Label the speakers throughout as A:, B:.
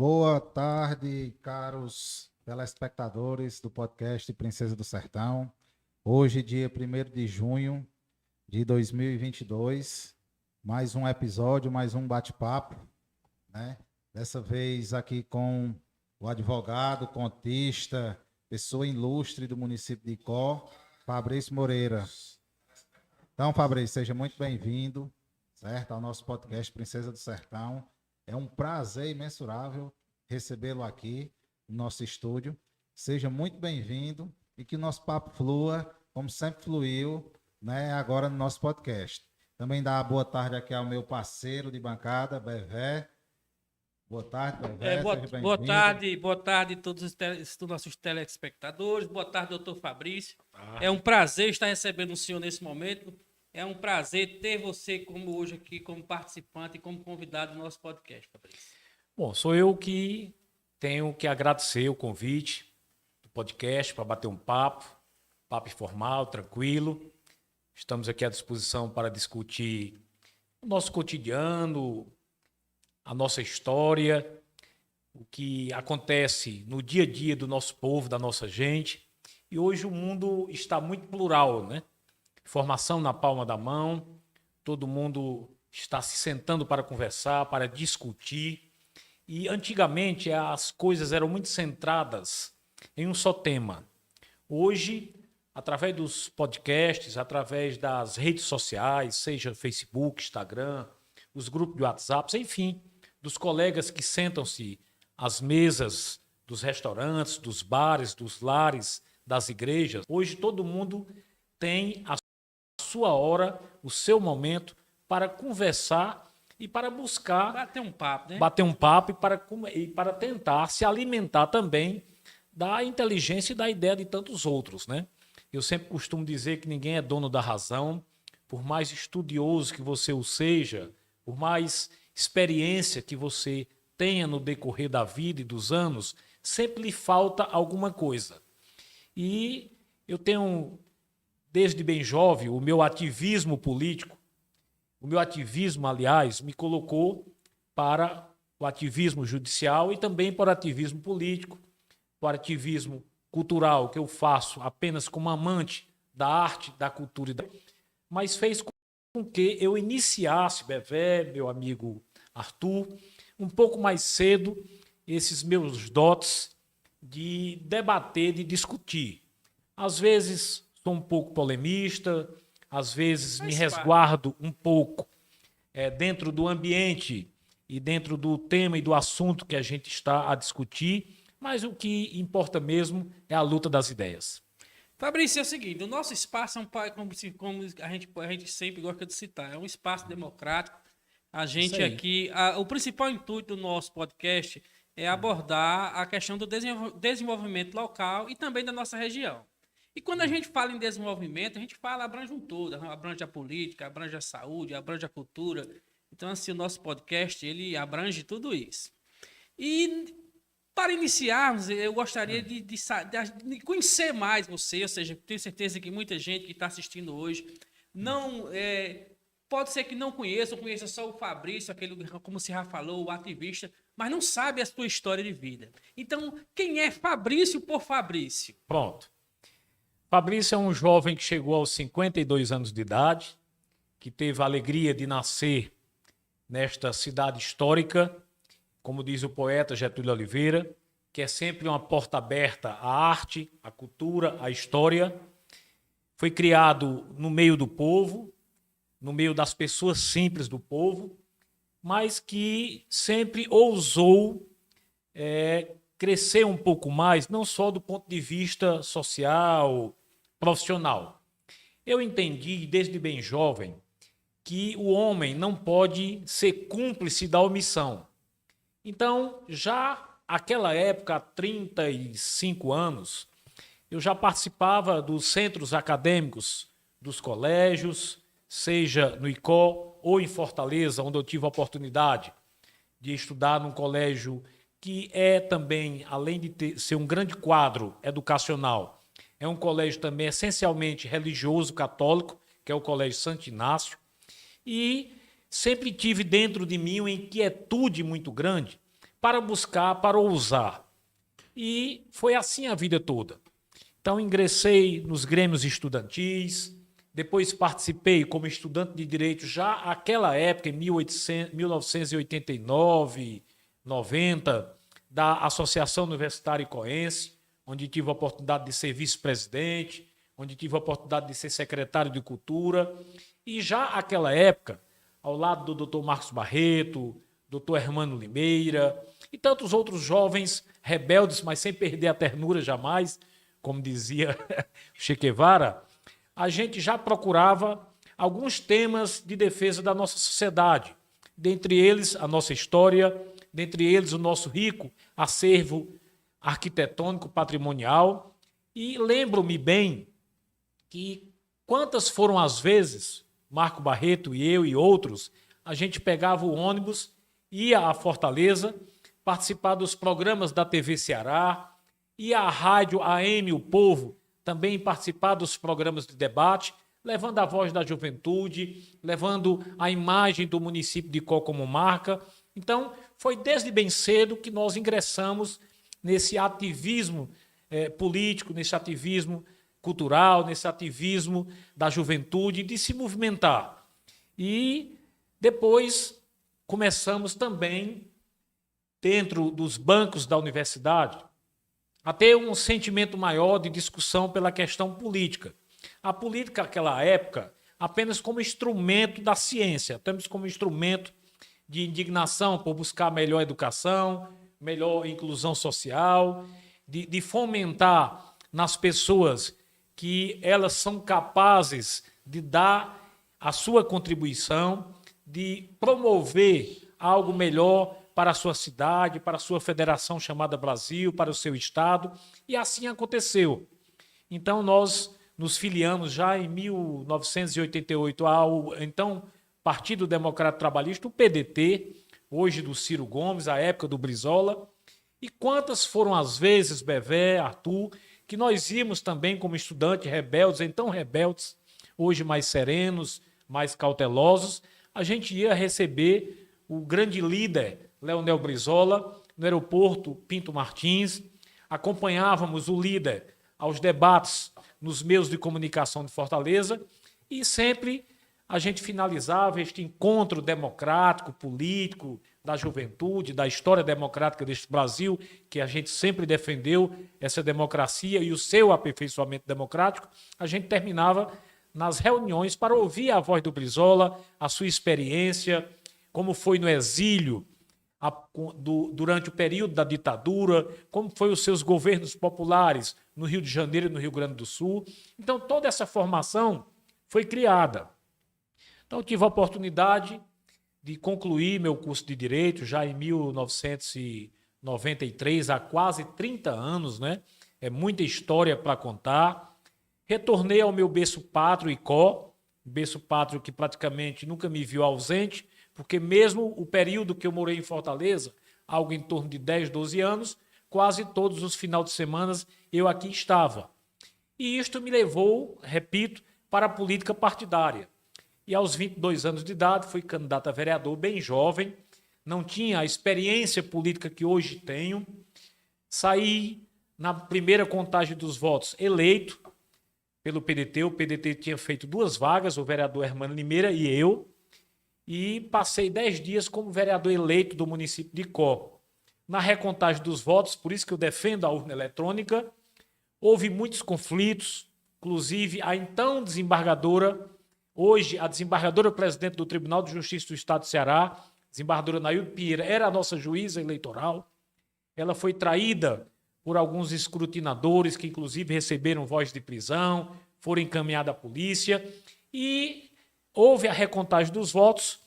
A: Boa tarde, caros telespectadores do podcast Princesa do Sertão. Hoje, dia 1º de junho de 2022, mais um episódio, mais um bate-papo, né? Dessa vez aqui com o advogado, contista, pessoa ilustre do município de Icó, Fabrício Moreira. Então, Fabrício, seja muito bem-vindo, certo, ao nosso podcast Princesa do Sertão. É um prazer imensurável recebê-lo aqui no nosso estúdio. Seja muito bem-vindo e que o nosso papo flua, como sempre fluiu, né, agora no nosso podcast. Também dá boa tarde aqui ao meu parceiro de bancada, Bevé. Boa tarde, Bevé, seja bem-vindo.
B: Boa tarde a todos os nossos telespectadores. Boa tarde, doutor Fabrício. É um prazer estar recebendo o senhor nesse momento. É um prazer ter você como hoje aqui, como participante e como convidado do nosso podcast, Fabrício.
C: Bom, sou eu que tenho que agradecer o convite do podcast para bater um papo informal, tranquilo. Estamos aqui à disposição para discutir o nosso cotidiano, a nossa história, o que acontece no dia a dia do nosso povo, da nossa gente. E hoje o mundo está muito plural, né? Informação na palma da mão, todo mundo está se sentando para conversar, para discutir. E antigamente as coisas eram muito centradas em um só tema. Hoje, através dos podcasts, através das redes sociais, seja Facebook, Instagram, os grupos de WhatsApp, enfim, dos colegas que sentam-se às mesas dos restaurantes, dos bares, dos lares, das igrejas. Hoje todo mundo tem a sua hora, o seu momento para conversar e para buscar
B: bater um papo, né?
C: Bater um papo e para tentar se alimentar também da inteligência e da ideia de tantos outros, né? Eu sempre costumo dizer que ninguém é dono da razão, por mais estudioso que você o seja, por mais experiência que você tenha no decorrer da vida e dos anos, sempre lhe falta alguma coisa. E eu tenho, desde bem jovem, o meu ativismo político, aliás, me colocou para o ativismo judicial e também para o ativismo político, para o ativismo cultural, que eu faço apenas como amante da arte, da cultura, mas fez com que eu iniciasse, Bevé, meu amigo Arthur, um pouco mais cedo, esses meus dotes de debater, de discutir. Às vezes sou um pouco polemista, às vezes me resguardo um pouco dentro do ambiente e dentro do tema e do assunto que a gente está a discutir, mas o que importa mesmo é a luta das ideias.
B: Fabrício, é o seguinte, o nosso espaço é como a gente sempre gosta de citar, é um espaço democrático. A gente aqui, o principal intuito do nosso podcast é abordar a questão do desenvolvimento local e também da nossa região. E quando a gente fala em desenvolvimento, a gente abrange um todo, abrange a política, abrange a saúde, abrange a cultura. Então, assim, o nosso podcast, ele abrange tudo isso. E para iniciarmos, eu gostaria de conhecer mais você, ou seja, tenho certeza que muita gente que está assistindo hoje pode ser que não conheça, ou conheça só o Fabrício, aquele, como você já falou, o ativista, mas não sabe a sua história de vida. Então, quem é Fabrício por Fabrício?
C: Pronto. Fabrício é um jovem que chegou aos 52 anos de idade, que teve a alegria de nascer nesta cidade histórica, como diz o poeta Getúlio Oliveira, que é sempre uma porta aberta à arte, à cultura, à história. Foi criado no meio do povo, no meio das pessoas simples do povo, mas que sempre ousou crescer um pouco mais, não só do ponto de vista social, profissional. Eu entendi, desde bem jovem, que o homem não pode ser cúmplice da omissão. Então, já naquela época, há 35 anos, eu já participava dos centros acadêmicos dos colégios, seja no Icó ou em Fortaleza, onde eu tive a oportunidade de estudar num colégio que é também, além de ser um grande quadro educacional, é um colégio também essencialmente religioso católico, que é o Colégio Santo Inácio, e sempre tive dentro de mim uma inquietude muito grande para buscar, para ousar. E foi assim a vida toda. Então, ingressei nos grêmios estudantis, depois participei como estudante de Direito já naquela época, em 1989, 90, da Associação Universitária Icoense, onde tive a oportunidade de ser vice-presidente, onde tive a oportunidade de ser secretário de Cultura. E já naquela época, ao lado do Dr. Marcos Barreto, Dr. Hermano Limeira e tantos outros jovens rebeldes, mas sem perder a ternura jamais, como dizia Che Guevara, a gente já procurava alguns temas de defesa da nossa sociedade, dentre eles a nossa história, dentre eles o nosso rico acervo arquitetônico patrimonial. E lembro-me bem que quantas foram as vezes, Marco Barreto e eu e outros, a gente pegava o ônibus, ia à Fortaleza, participar dos programas da TV Ceará, ia à rádio AM O Povo, também participar dos programas de debate, levando a voz da juventude, levando a imagem do município de Icó como marca. Então, foi desde bem cedo que nós ingressamos nesse ativismo político, nesse ativismo cultural, nesse ativismo da juventude, de se movimentar. E depois começamos também, dentro dos bancos da universidade, a ter um sentimento maior de discussão pela questão política. A política, naquela época, apenas como instrumento da ciência, temos como instrumento de indignação por buscar melhor educação, melhor inclusão social, de fomentar nas pessoas que elas são capazes de dar a sua contribuição, de promover algo melhor para a sua cidade, para a sua federação chamada Brasil, para o seu estado, e assim aconteceu. Então, nós nos filiamos já em 1988 ao, então, Partido Democrata Trabalhista, o PDT, hoje do Ciro Gomes, à época do Brizola. E quantas foram as vezes, Bevé, Arthur, que nós íamos também como estudantes rebeldes, então rebeldes, hoje mais serenos, mais cautelosos, a gente ia receber o grande líder, Leonel Brizola, no aeroporto Pinto Martins, acompanhávamos o líder aos debates nos meios de comunicação de Fortaleza e sempre a gente finalizava este encontro democrático, político, da juventude, da história democrática deste Brasil, que a gente sempre defendeu, essa democracia e o seu aperfeiçoamento democrático, a gente terminava nas reuniões para ouvir a voz do Brizola, a sua experiência, como foi no exílio, durante o período da ditadura, como foi os seus governos populares no Rio de Janeiro e no Rio Grande do Sul. Então, toda essa formação foi criada. Então, eu tive a oportunidade de concluir meu curso de Direito já em 1993, há quase 30 anos, né? É muita história para contar. Retornei ao meu berço pátrio, Icó, berço pátrio que praticamente nunca me viu ausente, porque mesmo o período que eu morei em Fortaleza, algo em torno de 10, 12 anos, quase todos os finais de semana eu aqui estava. E isto me levou, repito, para a política partidária. E aos 22 anos de idade fui candidato a vereador, bem jovem, não tinha a experiência política que hoje tenho. Saí na primeira contagem dos votos eleito pelo PDT. O PDT tinha feito 2 vagas, o vereador Hermano Limeira e eu, e passei 10 dias como vereador eleito do município de Icó. Na recontagem dos votos, por isso que eu defendo a urna eletrônica, houve muitos conflitos, inclusive a então desembargadora, hoje a desembargadora-presidente do Tribunal de Justiça do Estado do Ceará, desembargadora Nailde Pinheiro, era a nossa juíza eleitoral. Ela foi traída por alguns escrutinadores que, inclusive, receberam voz de prisão, foram encaminhados à polícia e houve a recontagem dos votos.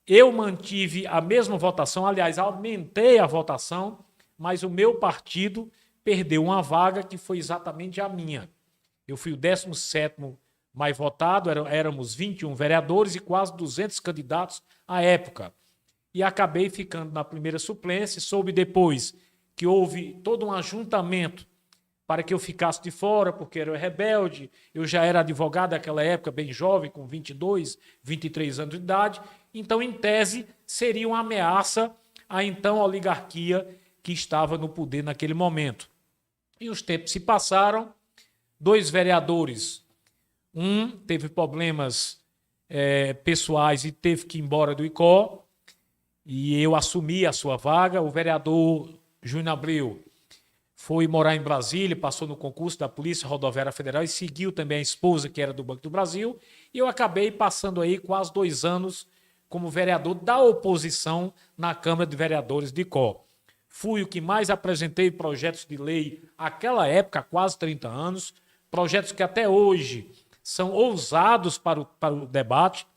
C: Eu mantive a mesma votação, aliás, aumentei a votação, mas o meu partido perdeu uma vaga que foi exatamente a minha. Eu fui o 17º mais votado, éramos 21 vereadores e quase 200 candidatos à época. E acabei ficando na primeira suplência, soube depois que houve todo um ajuntamento para que eu ficasse de fora, porque era rebelde, eu já era advogado naquela época, bem jovem, com 22, 23 anos de idade, então, em tese, seria uma ameaça à então oligarquia que estava no poder naquele momento. E os tempos se passaram, 2 vereadores, um teve problemas pessoais e teve que ir embora do ICO, e eu assumi a sua vaga. O vereador Júnior Abreu foi morar em Brasília, passou no concurso da Polícia Rodoviária Federal e seguiu também a esposa, que era do Banco do Brasil, e eu acabei passando aí quase 2 anos como vereador da oposição na Câmara de Vereadores de Icó. Fui o que mais apresentei projetos de lei naquela época, há quase 30 anos, projetos que até hoje são ousados para o debate.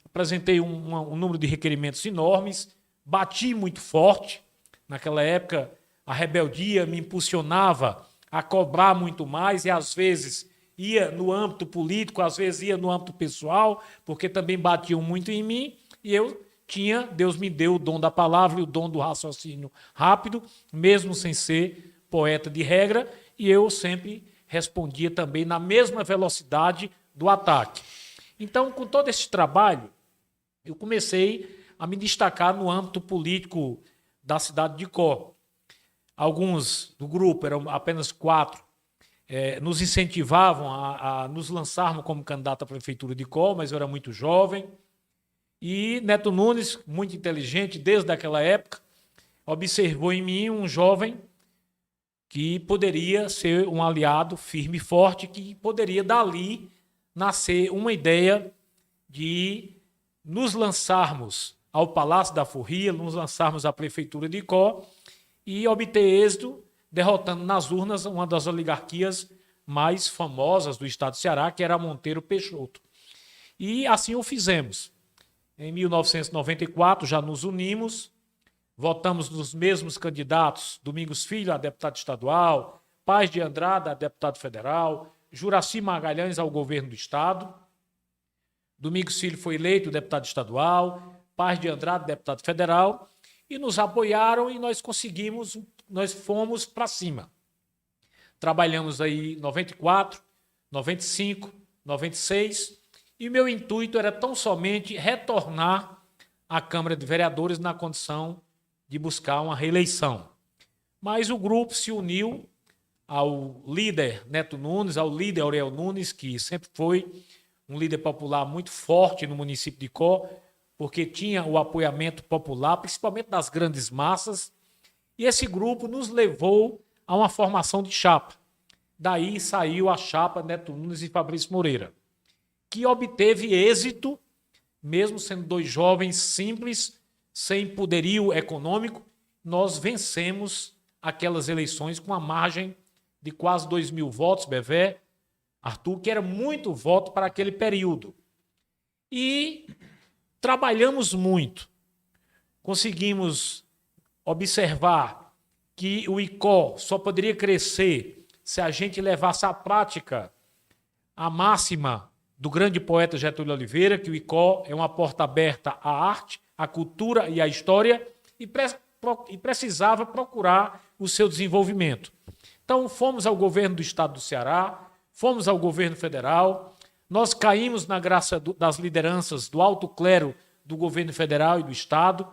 C: Apresentei um número de requerimentos enormes, bati muito forte. Naquela época, a rebeldia me impulsionava a cobrar muito mais e, às vezes, ia no âmbito político, às vezes ia no âmbito pessoal, porque também batiam muito em mim, e Deus me deu o dom da palavra e o dom do raciocínio rápido, mesmo sem ser poeta de regra, e eu sempre respondia também na mesma velocidade do ataque. Então, com todo esse trabalho, eu comecei a me destacar no âmbito político da cidade de Icó. Alguns do grupo, eram apenas 4, nos incentivavam a nos lançarmos como candidato à prefeitura de Icó, mas eu era muito jovem. E Neto Nunes, muito inteligente desde aquela época, observou em mim um jovem que poderia ser um aliado firme e forte, que poderia dali nascer uma ideia de nos lançarmos ao Palácio da Forria, nos lançarmos à prefeitura de Icó e obter êxito, derrotando nas urnas uma das oligarquias mais famosas do estado do Ceará, que era Monteiro Peixoto. E assim o fizemos. Em 1994 já nos unimos, votamos nos mesmos candidatos: Domingos Filho a deputado estadual, Paz de Andrada a deputado federal, Juraci Magalhães ao governo do estado. Domingos Filho foi eleito deputado estadual, Paz de Andrada deputado federal, e nos apoiaram e nós conseguimos, nós fomos para cima. Trabalhamos aí 94, 95, 96, e o meu intuito era tão somente retornar à Câmara de Vereadores na condição de buscar uma reeleição. Mas o grupo se uniu ao líder Neto Nunes, ao líder Aurel Nunes, que sempre foi um líder popular muito forte no município de Icó, porque tinha o apoiamento popular, principalmente das grandes massas, e esse grupo nos levou a uma formação de chapa. Daí saiu a chapa Neto Nunes e Fabrício Moreira, que obteve êxito, mesmo sendo 2 jovens simples, sem poderio econômico. Nós vencemos aquelas eleições com uma margem de quase 2.000 votos, Bevé, Arthur, que era muito voto para aquele período. E trabalhamos muito. Conseguimos observar que o Icó só poderia crescer se a gente levasse à prática a máxima do grande poeta Getúlio Oliveira, que o Icó é uma porta aberta à arte, à cultura e à história, e precisava procurar o seu desenvolvimento. Então, fomos ao governo do estado do Ceará, fomos ao governo federal, nós caímos na graça das lideranças do alto clero do governo federal e do estado,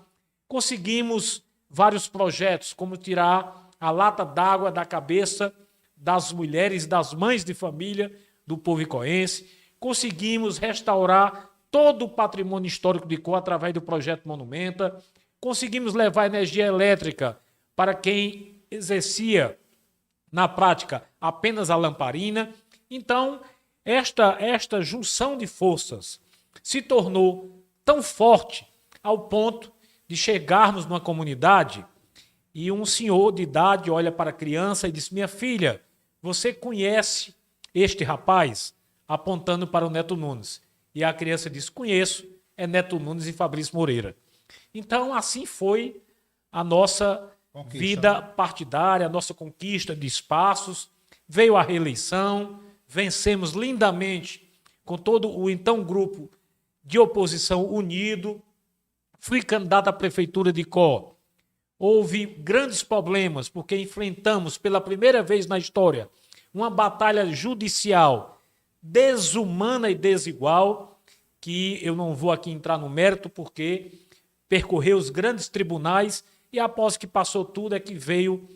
C: conseguimos vários projetos, como tirar a lata d'água da cabeça das mulheres, das mães de família do povo icoense, conseguimos restaurar todo o patrimônio histórico de Icó através do projeto Monumenta, conseguimos levar energia elétrica para quem exercia na prática apenas a lamparina. Então, esta junção de forças se tornou tão forte ao ponto de chegarmos numa comunidade e um senhor de idade olha para a criança e diz: minha filha, você conhece este rapaz? Apontando para o Neto Nunes. E a criança diz: conheço, é Neto Nunes e Fabrício Moreira. Então, assim foi a nossa vida partidária, a nossa conquista de espaços. Veio a reeleição, vencemos lindamente com todo o então grupo de oposição unido. Fui candidato à prefeitura de Icó. Houve grandes problemas, porque enfrentamos pela primeira vez na história uma batalha judicial desumana e desigual, que eu não vou aqui entrar no mérito, porque percorreu os grandes tribunais E após que passou tudo é que veio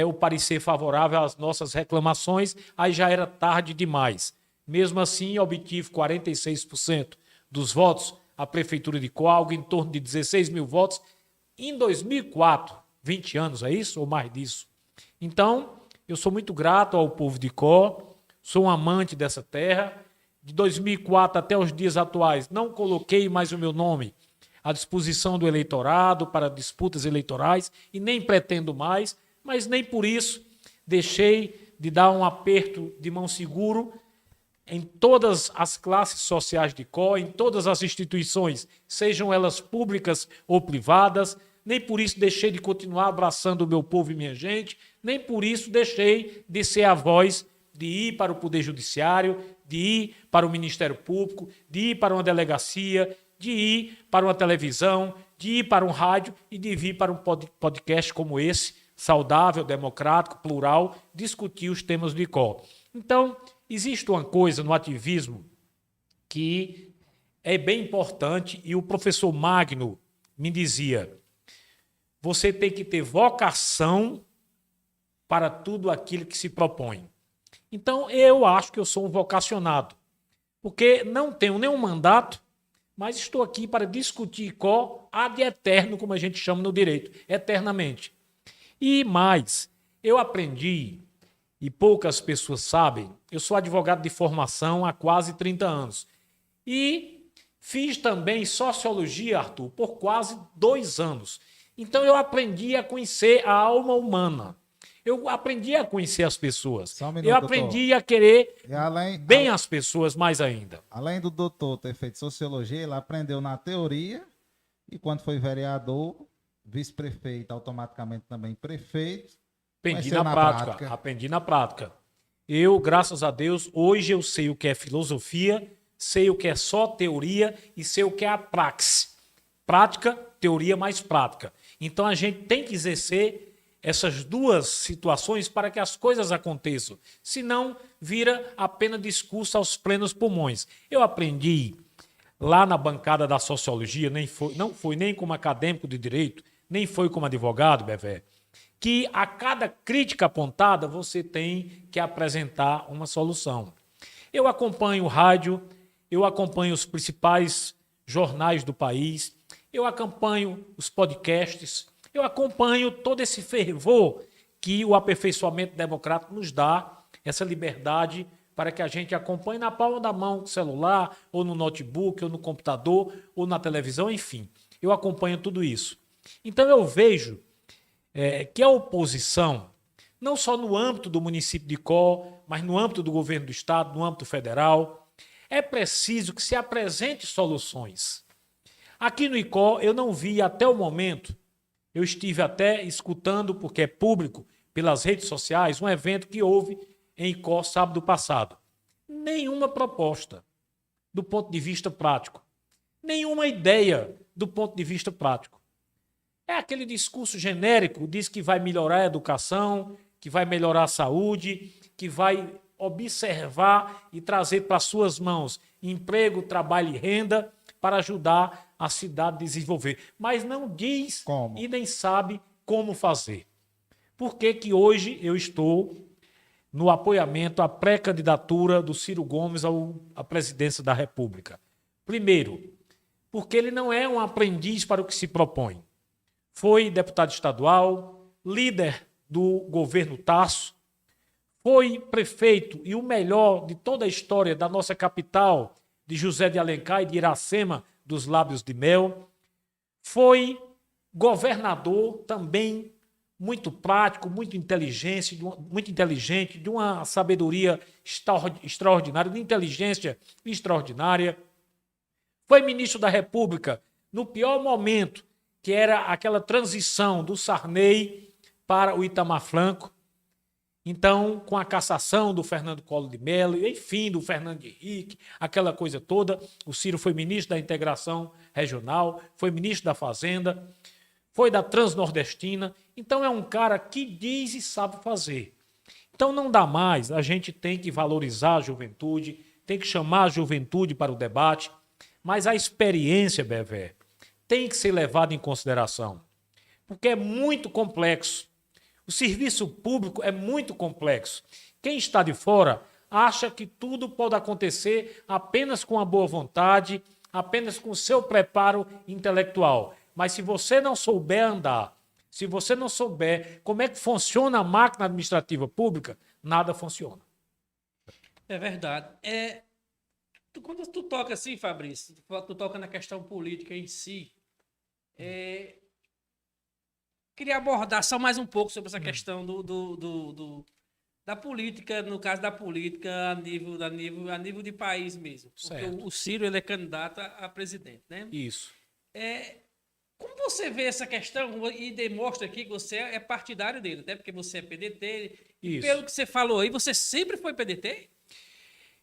C: o parecer favorável às nossas reclamações, aí já era tarde demais. Mesmo assim, obtive 46% dos votos à Prefeitura de Icó, algo em torno de 16 mil votos, em 2004, 20 anos, é isso? Ou mais disso? Então, eu sou muito grato ao povo de Icó, sou um amante dessa terra. De 2004 até os dias atuais, não coloquei mais o meu nome à disposição do eleitorado para disputas eleitorais e nem pretendo mais, mas nem por isso deixei de dar um aperto de mão seguro em todas as classes sociais de Icó, em todas as instituições, sejam elas públicas ou privadas, nem por isso deixei de continuar abraçando o meu povo e minha gente, nem por isso deixei de ser a voz de ir para o Poder Judiciário, de ir para o Ministério Público, de ir para uma delegacia, de ir para uma televisão, de ir para um rádio e de vir para um podcast como esse, saudável, democrático, plural, discutir os temas do Icó. Então, existe uma coisa no ativismo que é bem importante e o professor Magno me dizia: você tem que ter vocação para tudo aquilo que se propõe. Então, eu acho que eu sou um vocacionado, porque não tenho nenhum mandato, mas estou aqui para discutir Icó ad eterno, como a gente chama no direito, eternamente. E mais, eu aprendi, e poucas pessoas sabem, eu sou advogado de formação há quase 30 anos. E fiz também sociologia, Arthur, por quase 2 anos. Então, eu aprendi a conhecer a alma humana. Eu aprendi a conhecer as pessoas.
A: Só um minuto,
C: eu aprendi a querer bem as pessoas mais ainda.
A: Além do doutor ter feito sociologia, ele aprendeu na teoria e quando foi vereador, vice-prefeito, automaticamente também prefeito.
C: Aprendi na prática. Aprendi na prática. Eu, graças a Deus, hoje eu sei o que é filosofia, sei o que é só teoria e sei o que é a praxe. Prática, teoria mais prática. Então a gente tem que exercer essas duas situações para que as coisas aconteçam. Senão, vira apenas discurso aos plenos pulmões. Eu aprendi lá na bancada da sociologia, não fui nem como acadêmico de direito, nem foi como advogado, Bevé, que a cada crítica apontada você tem que apresentar uma solução. Eu acompanho o rádio, eu acompanho os principais jornais do país, eu acompanho os podcasts, eu acompanho todo esse fervor que o aperfeiçoamento democrático nos dá, essa liberdade para que a gente acompanhe na palma da mão, no celular, ou no notebook, ou no computador, ou na televisão, enfim. Eu acompanho tudo isso. Então eu vejo que a oposição, não só no âmbito do município de Icó, mas no âmbito do governo do Estado, no âmbito federal, é preciso que se apresente soluções. Aqui no Icó eu não vi até o momento. Eu estive até escutando, porque é público, pelas redes sociais, um evento que houve em Icó sábado passado. Nenhuma proposta do ponto de vista prático. Nenhuma ideia do ponto de vista prático. É aquele discurso genérico, diz que vai melhorar a educação, que vai melhorar a saúde, que vai observar e trazer para suas mãos emprego, trabalho e renda para ajudar a cidade a desenvolver. Mas não diz como e nem sabe como fazer. Por que que hoje eu estou no apoiamento à pré-candidatura do Ciro Gomes à presidência da República? Primeiro, porque ele não é um aprendiz para o que se propõe. Foi deputado estadual, líder do governo Tasso, foi prefeito e o melhor de toda a história da nossa capital, de José de Alencar e de Iracema, dos Lábios de Mel. Foi governador também muito prático, muito inteligente, de uma sabedoria extraordinária, de inteligência extraordinária. Foi ministro da República no pior momento, que era aquela transição do Sarney para o Itamar Franco. Então, com a cassação do Fernando Collor de Mello, enfim, do Fernando Henrique, aquela coisa toda, o Ciro foi ministro da Integração Regional, foi ministro da Fazenda, foi da Transnordestina. Então, é um cara que diz e sabe fazer. Então, não dá mais, a gente tem que valorizar a juventude, tem que chamar a juventude para o debate, mas a experiência, Bevé, tem que ser levada em consideração. porque é muito complexo. O serviço público é muito complexo. Quem está de fora acha que tudo pode acontecer apenas com a boa vontade, apenas com o seu preparo intelectual. Mas se você não souber andar, se você não souber como é que funciona a máquina administrativa pública, nada funciona.
B: É verdade. Quando tu toca assim, Fabrício, tu toca na questão política em si, queria abordar só mais um pouco sobre essa questão da política, no caso da política a nível de país mesmo. Porque
C: Certo.
B: o Ciro, ele é candidato a presidente, né?
C: Isso.
B: Como você vê essa questão e demonstra aqui que você é partidário dele, até porque você é PDT. E
C: Isso.
B: pelo que você falou aí, você sempre foi PDT?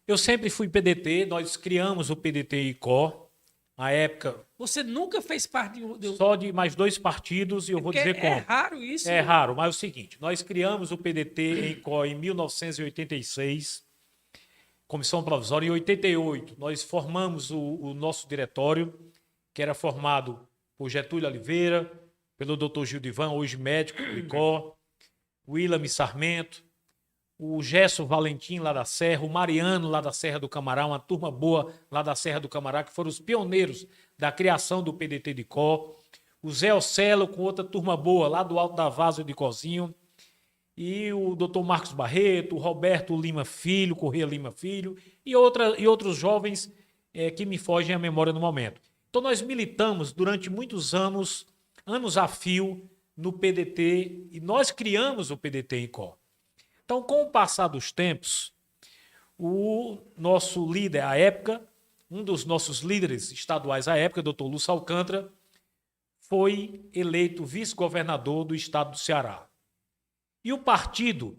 C: Eu sempre fui PDT, nós criamos o PDT-ICO, na época,
B: Você nunca fez parte
C: só de mais 2 partidos, e eu vou dizer como.
B: É raro isso.
C: É raro, mas é o seguinte, nós criamos o PDT-ICO em 1986, Comissão Provisória. Em 88, nós formamos o nosso diretório, que era formado por Getúlio Oliveira, pelo Dr. Gildivan, hoje médico do ICO, o Willam Sarmento, o Gesso Valentim lá da Serra, o Mariano lá da Serra do Camará, uma turma boa lá da Serra do Camará, que foram os pioneiros da criação do PDT de Icó, o Zé Ocelo com outra turma boa lá do Alto da Vaza de Icozinho, e o Dr. Marcos Barreto, o Roberto Lima Filho, Corrêa Lima Filho, e outros jovens que me fogem à memória no momento. Então nós militamos durante muitos anos a fio, no PDT, e nós criamos o PDT em Icó. Então, com o passar dos tempos, o nosso líder à época, um dos nossos líderes estaduais à época, Dr. Lúcio Alcântara, foi eleito vice-governador do estado do Ceará. E o partido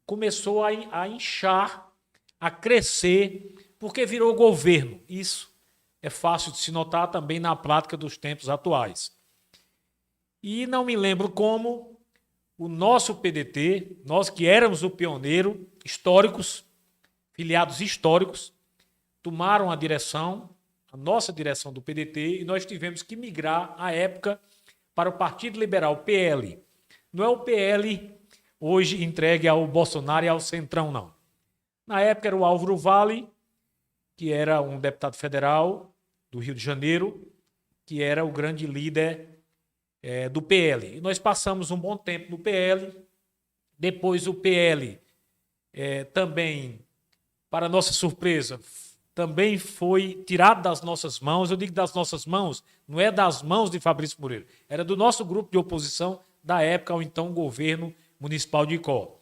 C: começou a inchar, a crescer, porque virou governo. Isso é fácil de se notar também na prática dos tempos atuais. E não me lembro como o nosso PDT, nós que éramos o pioneiro, históricos, filiados históricos, tomaram a nossa direção do PDT, e nós tivemos que migrar, à época, para o Partido Liberal, PL. Não é o PL hoje entregue ao Bolsonaro e ao Centrão, não. Na época era o Álvaro Vale, que era um deputado federal do Rio de Janeiro, que era o grande líder do PL. E nós passamos um bom tempo no PL. Depois o PL também, para nossa surpresa, também foi tirado das nossas mãos. Eu digo das nossas mãos, não é das mãos de Fabrício Moreira, era do nosso grupo de oposição da época ao então governo municipal de Icó.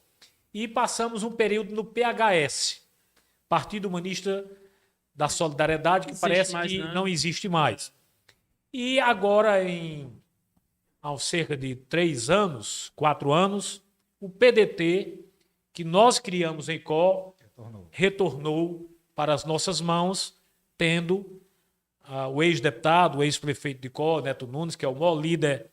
C: E passamos um período no PHS, Partido Humanista da Solidariedade, que parece que não existe mais. E agora, há cerca de 3 anos, 4 anos, o PDT, que nós criamos em Icó, retornou para as nossas mãos, tendo o ex-deputado, o ex-prefeito de Icó, Neto Nunes, que é o maior líder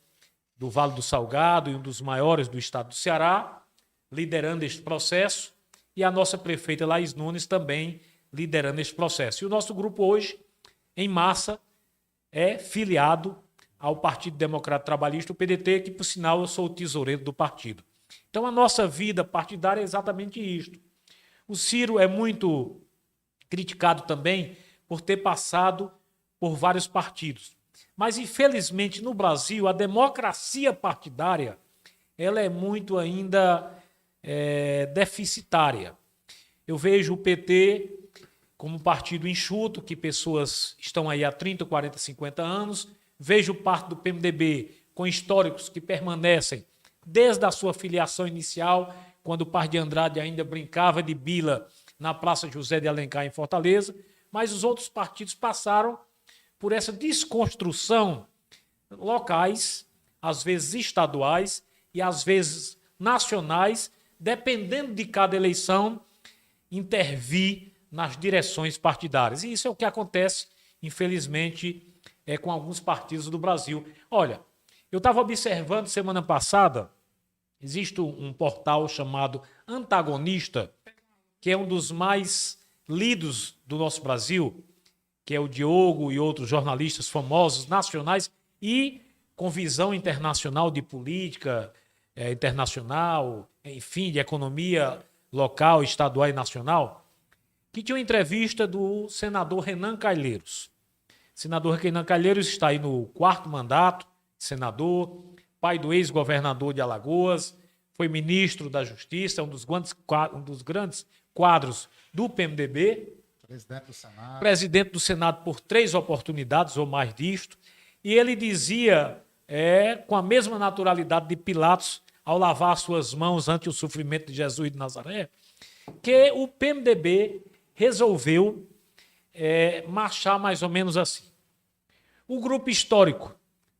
C: do Vale do Salgado e um dos maiores do estado do Ceará, liderando este processo, e a nossa prefeita Laís Nunes também liderando este processo. E o nosso grupo hoje, em massa, é filiado ao Partido Democrata Trabalhista, o PDT, que, por sinal, eu sou o tesoureiro do partido. Então, a nossa vida partidária é exatamente isto. O Ciro é muito criticado também por ter passado por vários partidos. Mas, infelizmente, no Brasil, a democracia partidária ela é muito ainda deficitária. Eu vejo o PT como um partido enxuto, que pessoas estão aí há 30, 40, 50 anos. Vejo parte do PMDB com históricos que permanecem desde a sua filiação inicial, quando o Par de Andrade ainda brincava de bila na Praça José de Alencar, em Fortaleza, mas os outros partidos passaram por essa desconstrução locais, às vezes estaduais e às vezes nacionais, dependendo de cada eleição, intervir nas direções partidárias. E isso é o que acontece, infelizmente, com alguns partidos do Brasil. Olha, eu estava observando semana passada, existe um portal chamado Antagonista, que é um dos mais lidos do nosso Brasil, que é o Diogo e outros jornalistas famosos nacionais, e com visão internacional de política internacional, enfim, de economia local, estadual e nacional, que tinha uma entrevista do senador Renan Calheiros. O senador Renan Calheiros está aí no 4º mandato, senador, pai do ex-governador de Alagoas, foi ministro da Justiça, um dos grandes quadros do PMDB, presidente do Senado por 3 oportunidades ou mais disto, e ele dizia, com a mesma naturalidade de Pilatos, ao lavar suas mãos ante o sofrimento de Jesus de Nazaré, que o PMDB resolveu marchar mais ou menos assim. O grupo histórico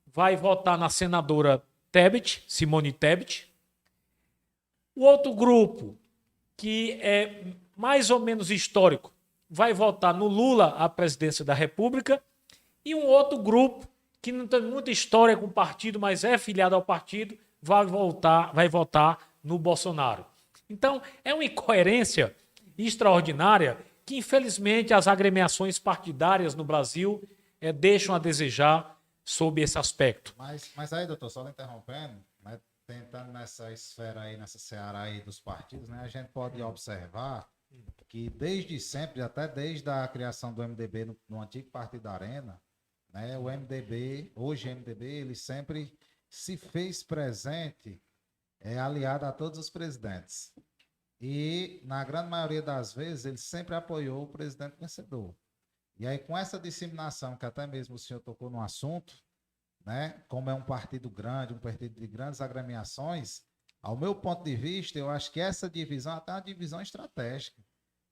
C: vai votar na senadora Tebet, Simone Tebet. O outro grupo, que é mais ou menos histórico, vai votar no Lula à presidência da República. E um outro grupo, que não tem muita história com o partido, mas é filiado ao partido, vai votar no Bolsonaro. Então, é uma incoerência extraordinária que, infelizmente, as agremiações partidárias no Brasil deixam a desejar sob esse aspecto.
A: Mas aí, doutor, só interrompendo, né, tentando nessa esfera aí, nessa seara aí dos partidos, né, a gente pode observar que desde sempre, até desde a criação do MDB no antigo Partido da Arena, né, o MDB, hoje o MDB, ele sempre se fez presente, aliado a todos os presidentes. E, na grande maioria das vezes, ele sempre apoiou o presidente vencedor. E aí, com essa disseminação, que até mesmo o senhor tocou no assunto, né, como é um partido grande, um partido de grandes agremiações, ao meu ponto de vista, eu acho que essa divisão até é uma divisão estratégica.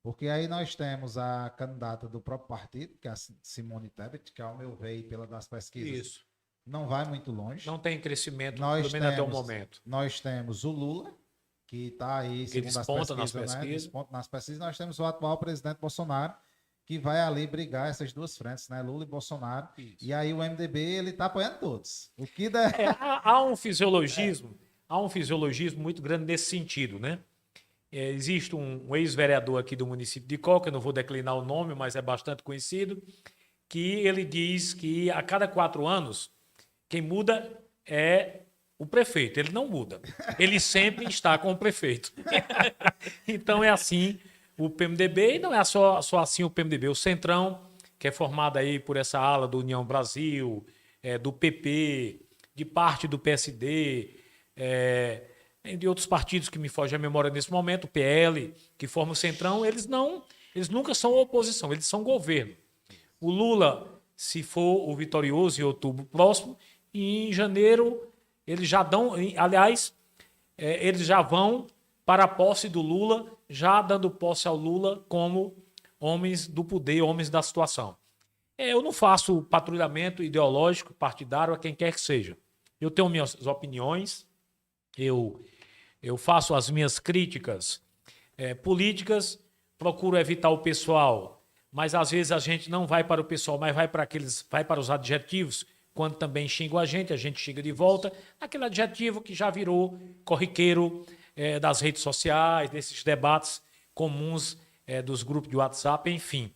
A: Porque aí nós temos a candidata do próprio partido, que é a Simone Tebet, que, ao meu ver, pela das pesquisas, não vai muito longe.
C: Não tem crescimento, pelo menos até o momento.
A: Nós temos o Lula, que está aí, segundo as pesquisas, né, desponta nas pesquisas. Nós temos o atual presidente Bolsonaro, que vai ali brigar essas duas frentes, né? Lula e Bolsonaro. Isso. E aí o MDB, ele está apoiando todos. O que der...
C: há um fisiologismo muito grande nesse sentido, né? Existe um ex-vereador aqui do município de Coca, eu não vou declinar o nome, mas é bastante conhecido, que ele diz que a cada 4 anos, quem muda é o prefeito. Ele não muda. Ele sempre está com o prefeito. Então é assim o PMDB, e não é só assim o PMDB. O Centrão, que é formado aí por essa ala do União Brasil, do PP, de parte do PSD, de outros partidos que me fogem à memória nesse momento, o PL, que forma o Centrão, eles nunca são oposição, eles são governo. O Lula, se for o vitorioso em outubro próximo, e em janeiro eles já dão, aliás, eles já vão para a posse do Lula, já dando posse ao Lula como homens do poder, homens da situação. Eu não faço patrulhamento ideológico, partidário, a quem quer que seja. Eu tenho minhas opiniões, eu faço as minhas críticas políticas, procuro evitar o pessoal, mas às vezes a gente não vai para o pessoal, mas vai para os adjetivos, quando também xingam a gente xinga de volta, aquele adjetivo que já virou corriqueiro das redes sociais, desses debates comuns dos grupos de WhatsApp, enfim.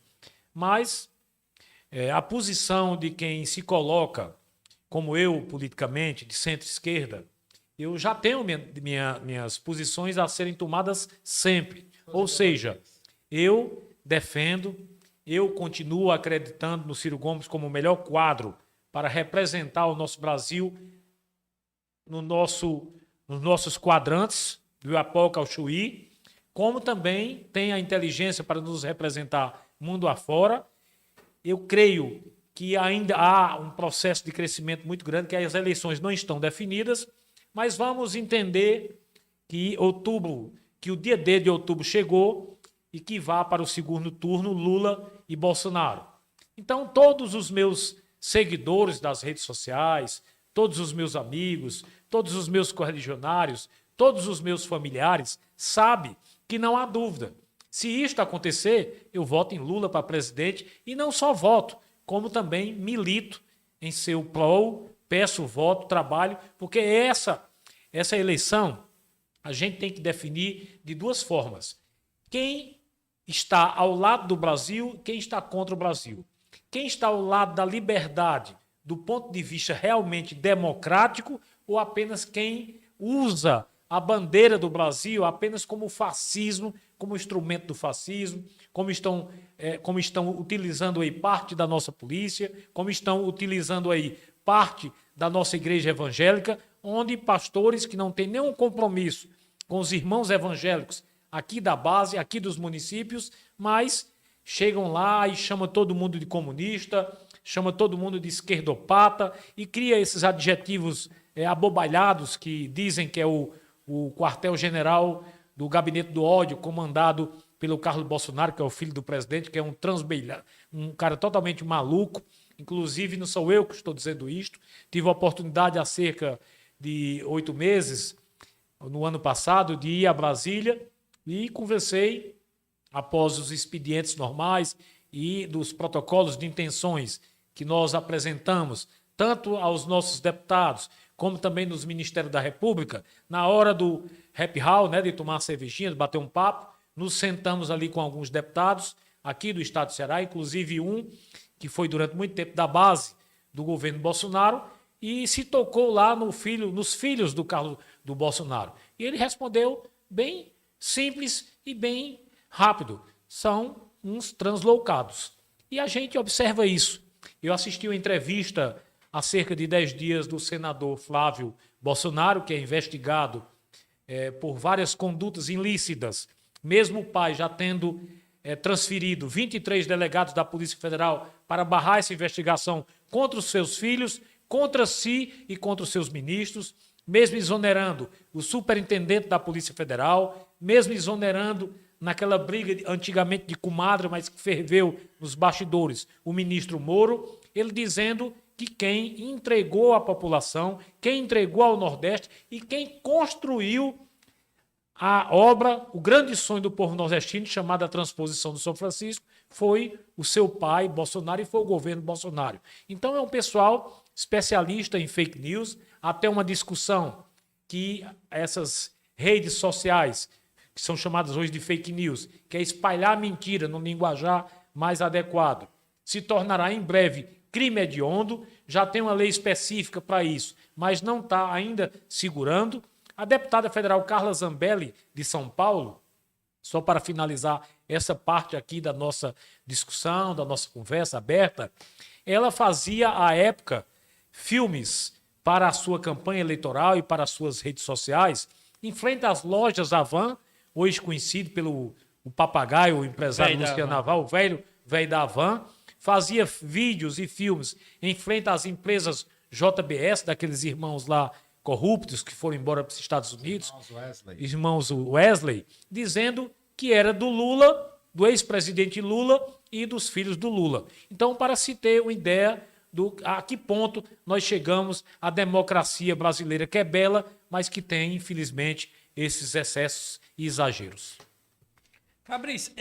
C: Mas a posição de quem se coloca, como eu, politicamente, de centro-esquerda, eu já tenho minhas posições a serem tomadas sempre. Ou seja, eu defendo, eu continuo acreditando no Ciro Gomes como o melhor quadro para representar o nosso Brasil nos nossos quadrantes, do Iapoca ao Chuí, como também tem a inteligência para nos representar mundo afora. Eu creio que ainda há um processo de crescimento muito grande, que as eleições não estão definidas, mas vamos entender que o dia D de outubro chegou e que vá para o segundo turno Lula e Bolsonaro. Então, todos os meus seguidores das redes sociais, todos os meus amigos, todos os meus correligionários, todos os meus familiares sabem que não há dúvida. Se isto acontecer, eu voto em Lula para presidente e não só voto, como também milito em seu prol, peço voto, trabalho, porque essa eleição a gente tem que definir de duas formas. Quem está ao lado do Brasil, quem está contra o Brasil. Quem está ao lado da liberdade, do ponto de vista realmente democrático ou apenas quem usa a bandeira do Brasil apenas como fascismo, como instrumento do fascismo, como estão utilizando aí parte da nossa polícia, como estão utilizando aí parte da nossa igreja evangélica, onde pastores que não têm nenhum compromisso com os irmãos evangélicos aqui da base, aqui dos municípios, mas chegam lá e chamam todo mundo de comunista, chama todo mundo de esquerdopata e cria esses adjetivos abobalhados que dizem que é o quartel-general do gabinete do ódio, comandado pelo Carlos Bolsonaro, que é o filho do presidente, que é um cara totalmente maluco. Inclusive, não sou eu que estou dizendo isto. Tive a oportunidade há cerca de 8 meses, no ano passado, de ir a Brasília e conversei, após os expedientes normais e dos protocolos de intenções que nós apresentamos, tanto aos nossos deputados, como também nos Ministérios da República, na hora do happy hour, né, de tomar uma cervejinha, de bater um papo, nos sentamos ali com alguns deputados aqui do estado do Ceará, inclusive um que foi durante muito tempo da base do governo Bolsonaro, e se tocou lá nos filhos do Carlos do Bolsonaro. E ele respondeu bem simples e bem rápido. São uns translocados. E a gente observa isso. Eu assisti uma entrevista há cerca de 10 dias do senador Flávio Bolsonaro, que é investigado por várias condutas ilícitas, mesmo o pai já tendo transferido 23 delegados da Polícia Federal para barrar essa investigação contra os seus filhos, contra si e contra os seus ministros, mesmo exonerando o superintendente da Polícia Federal, mesmo exonerando naquela briga antigamente de comadre, mas que ferveu nos bastidores, o ministro Moro, ele dizendo que quem entregou à população, quem entregou ao Nordeste e quem construiu a obra, o grande sonho do povo nordestino, chamada Transposição do São Francisco, foi o seu pai, Bolsonaro, e foi o governo Bolsonaro. Então é um pessoal especialista em fake news, até uma discussão que essas redes sociais, que são chamadas hoje de fake news, que é espalhar mentira no linguajar mais adequado, se tornará em breve crime hediondo, já tem uma lei específica para isso, mas não está ainda segurando. A deputada federal Carla Zambelli, de São Paulo, só para finalizar essa parte aqui da nossa discussão, da nossa conversa aberta, ela fazia, à época, filmes para a sua campanha eleitoral e para as suas redes sociais, em frente às lojas Havan, hoje conhecido pelo papagaio, o empresário Luciano Naval, o velho da Havan, fazia vídeos e filmes em frente às empresas JBS, daqueles irmãos lá corruptos que foram embora para os Estados Unidos, irmãos Wesley, dizendo que era do Lula, do ex-presidente Lula e dos filhos do Lula. Então, para se ter uma ideia a que ponto nós chegamos à democracia brasileira, que é bela, mas que tem, infelizmente, esses excessos e exageros.
B: Fabrício,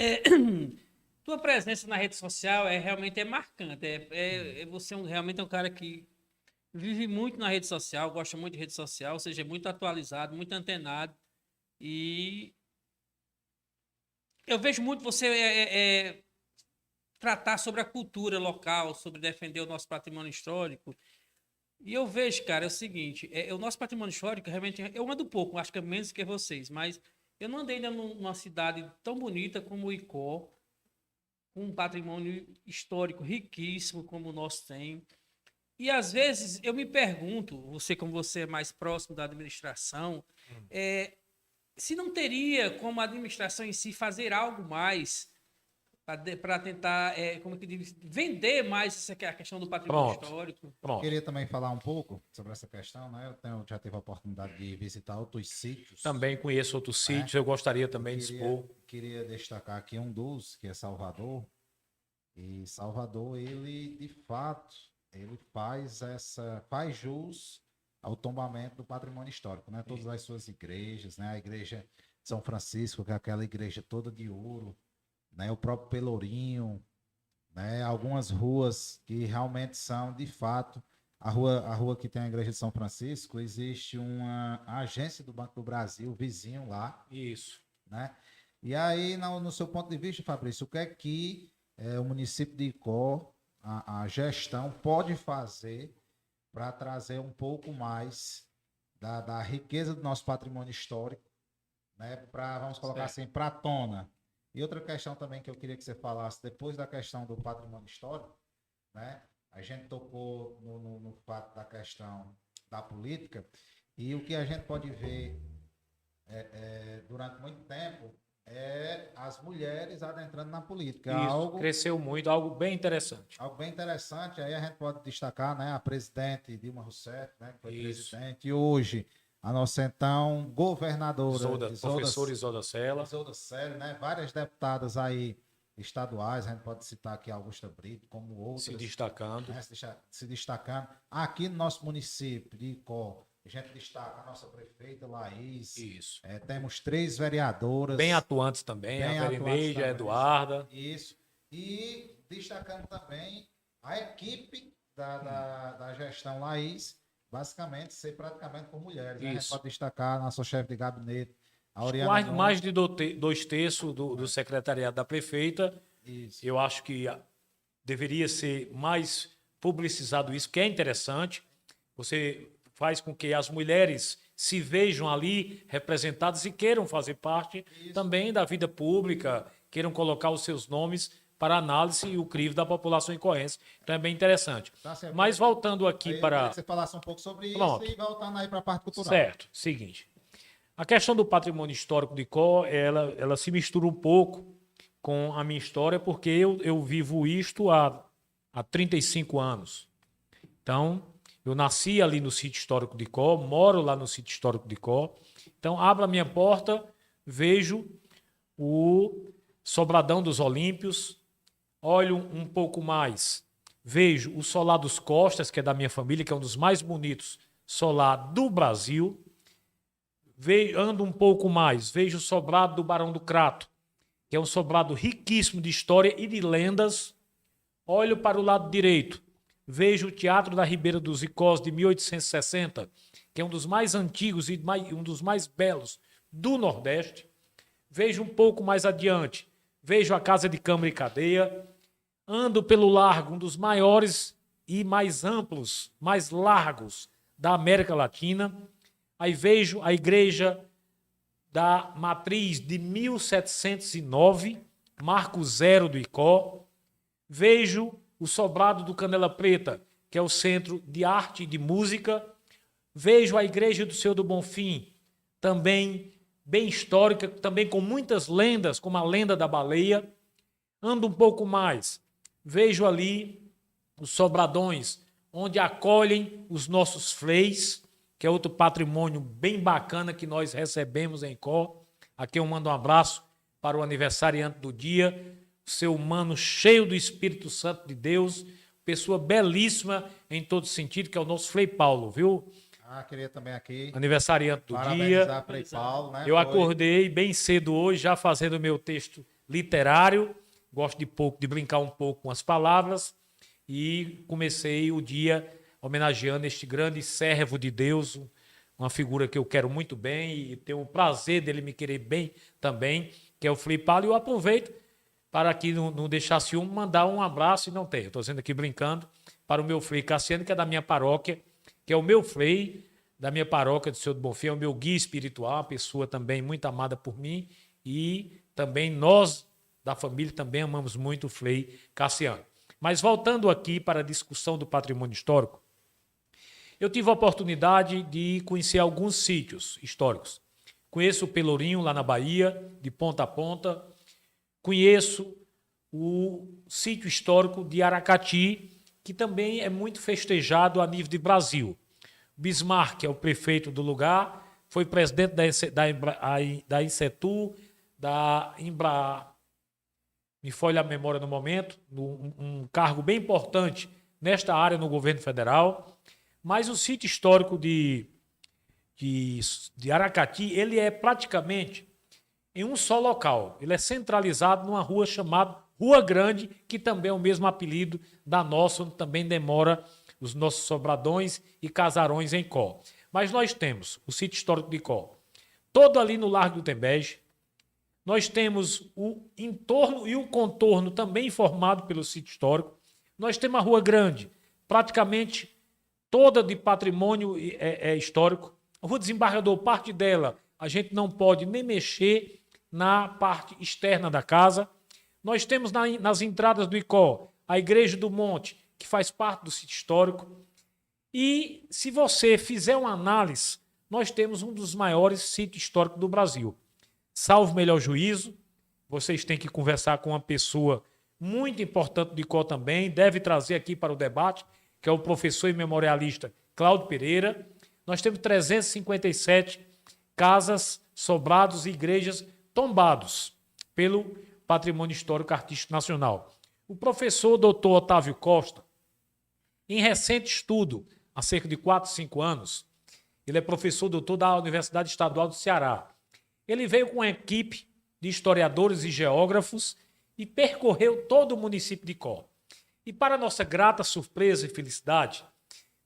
B: tua presença na rede social realmente é marcante. Você realmente é um cara que vive muito na rede social, gosta muito de rede social, ou seja, é muito atualizado, muito antenado. E eu vejo muito você tratar sobre a cultura local, sobre defender o nosso patrimônio histórico. E eu vejo, cara, é o seguinte, o nosso patrimônio histórico realmente, eu ando pouco, acho que é menos que vocês, mas eu não andei ainda numa cidade tão bonita como o Icó, com um patrimônio histórico riquíssimo como o nosso tem. E às vezes eu me pergunto, como você é mais próximo da administração, se não teria como a administração em si fazer algo mais para tentar vender mais essa a questão do patrimônio histórico.
A: Pronto. Queria também falar um pouco sobre essa questão, né? Eu já tive a oportunidade de visitar outros sítios.
C: Também conheço outros sítios, eu gostaria também de expor.
A: Queria destacar aqui um dos, que é Salvador. E Salvador, ele de fato, ele faz jus ao tombamento do patrimônio histórico, né? Todas as suas igrejas, né? A igreja de São Francisco, que é aquela igreja toda de ouro, né? O próprio Pelourinho, né? Algumas ruas que realmente são, de fato, a rua que tem a igreja de São Francisco, existe uma agência do Banco do Brasil, vizinho lá.
C: Isso.
A: Né? E aí, no seu ponto de vista, Fabrício, o que é que o município de Icó, a gestão pode fazer para trazer um pouco mais da riqueza do nosso patrimônio histórico, né, vamos colocar assim, para a tona. E outra questão também que eu queria que você falasse, depois da questão do patrimônio histórico, né, a gente tocou no fato da questão da política, e o que a gente pode ver durante muito tempo as mulheres adentrando na política.
C: Isso, cresceu muito, algo bem interessante.
A: Algo bem interessante, aí a gente pode destacar, né, a presidente Dilma Rousseff, né, que foi presidente, e hoje a nossa então governadora
C: professora Isolda Sela,
A: né, várias deputadas aí estaduais, a gente pode citar aqui Augusta Brito, como outras.
C: Se destacando.
A: Né, se destacando. Aqui no nosso município de Icó, a gente destaca a nossa prefeita Laís.
C: Isso.
A: Temos 3 vereadoras.
C: Bem atuantes também, a Verineide, a Eduarda.
A: Isso. E destacando também a equipe da gestão Laís, basicamente ser praticamente por mulheres. Né? A gente pode destacar a nossa chefe de gabinete, a Oriana.
C: Mais de 2/3 do secretariado da prefeita.
A: Isso.
C: Eu acho que deveria ser mais publicizado isso, que é interessante. Você faz com que as mulheres se vejam ali representadas e queiram fazer parte também da vida pública, queiram colocar os seus nomes para análise e o crivo da população icoense. Então é bem interessante.
A: Tá certo.
C: Mas voltando aqui para...
A: Que você falasse um pouco sobre
C: Pronto.
A: isso e voltando aí para a parte cultural.
C: Certo. Seguinte. A questão do patrimônio histórico de Icó, ela se mistura um pouco com a minha história, porque eu vivo isto há 35 anos. Então, eu nasci ali no sítio histórico de Icó, moro lá no sítio histórico de Icó. Então, abro a minha porta, vejo o Sobradão dos Olímpios, olho um pouco mais, vejo o Solar dos Costas, que é da minha família, que é um dos mais bonitos solar do Brasil. Ando um pouco mais, vejo o sobrado do Barão do Crato, que é um sobrado riquíssimo de história e de lendas. Olho para o lado direito, vejo o Teatro da Ribeira dos Icós de 1860, que é um dos mais antigos e um dos mais belos do Nordeste. Vejo um pouco mais adiante, vejo a Casa de Câmara e Cadeia. Ando pelo largo, um dos maiores e mais amplos, mais largos da América Latina. Aí vejo a igreja da Matriz de 1709, Marco Zero do Icó. Vejo o sobrado do Canela Preta, que é o Centro de Arte e de Música. Vejo a igreja do Senhor do Bonfim, também bem histórica, também com muitas lendas, como a lenda da baleia. Ando um pouco mais, vejo ali os sobradões, onde acolhem os nossos freis, que é outro patrimônio bem bacana que nós recebemos em Icó. Aqui eu mando um abraço para o aniversariante do dia, ser humano cheio do Espírito Santo de Deus, pessoa belíssima em todo sentido, que é o nosso Frei Paulo, viu?
A: Queria também aqui
C: aniversariante do dia.
A: Frei Paulo, né?
C: Eu acordei bem cedo hoje, já fazendo o meu texto literário, gosto de brincar um pouco com as palavras, e comecei o dia homenageando este grande servo de Deus, uma figura que eu quero muito bem e tenho o prazer dele me querer bem também, que é o Frei Paulo. E eu aproveito para aqui não deixar ciúme, mandar um abraço, e não tenho, estou sendo aqui brincando, para o meu Frei Cassiano, que é da minha paróquia, que é o meu Frei da minha paróquia do Senhor do Bonfim, é o meu guia espiritual, uma pessoa também muito amada por mim, e também nós da família também amamos muito o Frei Cassiano. Mas voltando aqui para a discussão do patrimônio histórico, eu tive a oportunidade de conhecer alguns sítios históricos. Conheço o Pelourinho, lá na Bahia, de ponta a ponta. Conheço o sítio histórico de Aracati, que também é muito festejado a nível de Brasil. Bismarck, que é o prefeito do lugar, foi presidente da Insetur, da Embra... Me folha a memória no momento, um cargo bem importante nesta área no governo federal. Mas o sítio histórico de Aracati, ele é praticamente em um só local. Ele é centralizado numa rua chamada Rua Grande, que também é o mesmo apelido da nossa, onde também demora os nossos sobradões e casarões em Icó. Mas nós temos o sítio histórico de Icó, todo ali no Largo do Tembege. Nós temos o entorno e o contorno também formado pelo sítio histórico, Nós temos a Rua Grande, praticamente toda de patrimônio histórico. A Rua Desembargador, parte dela, a gente não pode nem mexer na parte externa da casa. Nós temos nas entradas do Icó a Igreja do Monte, que faz parte do sítio histórico. E se você fizer uma análise, nós temos um dos maiores sítios históricos do Brasil. Salvo melhor juízo, vocês têm que conversar com uma pessoa muito importante do Icó também, deve trazer aqui para o debate, que é o professor e memorialista Cláudio Pereira. Nós temos 357 casas, sobrados e igrejas tombados pelo Patrimônio Histórico Artístico Nacional. O professor Dr. Otávio Costa, em recente estudo, há cerca de 4, 5 anos, ele é professor doutor da Universidade Estadual do Ceará. Ele veio com uma equipe de historiadores e geógrafos e percorreu todo o município de Icó. E para nossa grata surpresa e felicidade,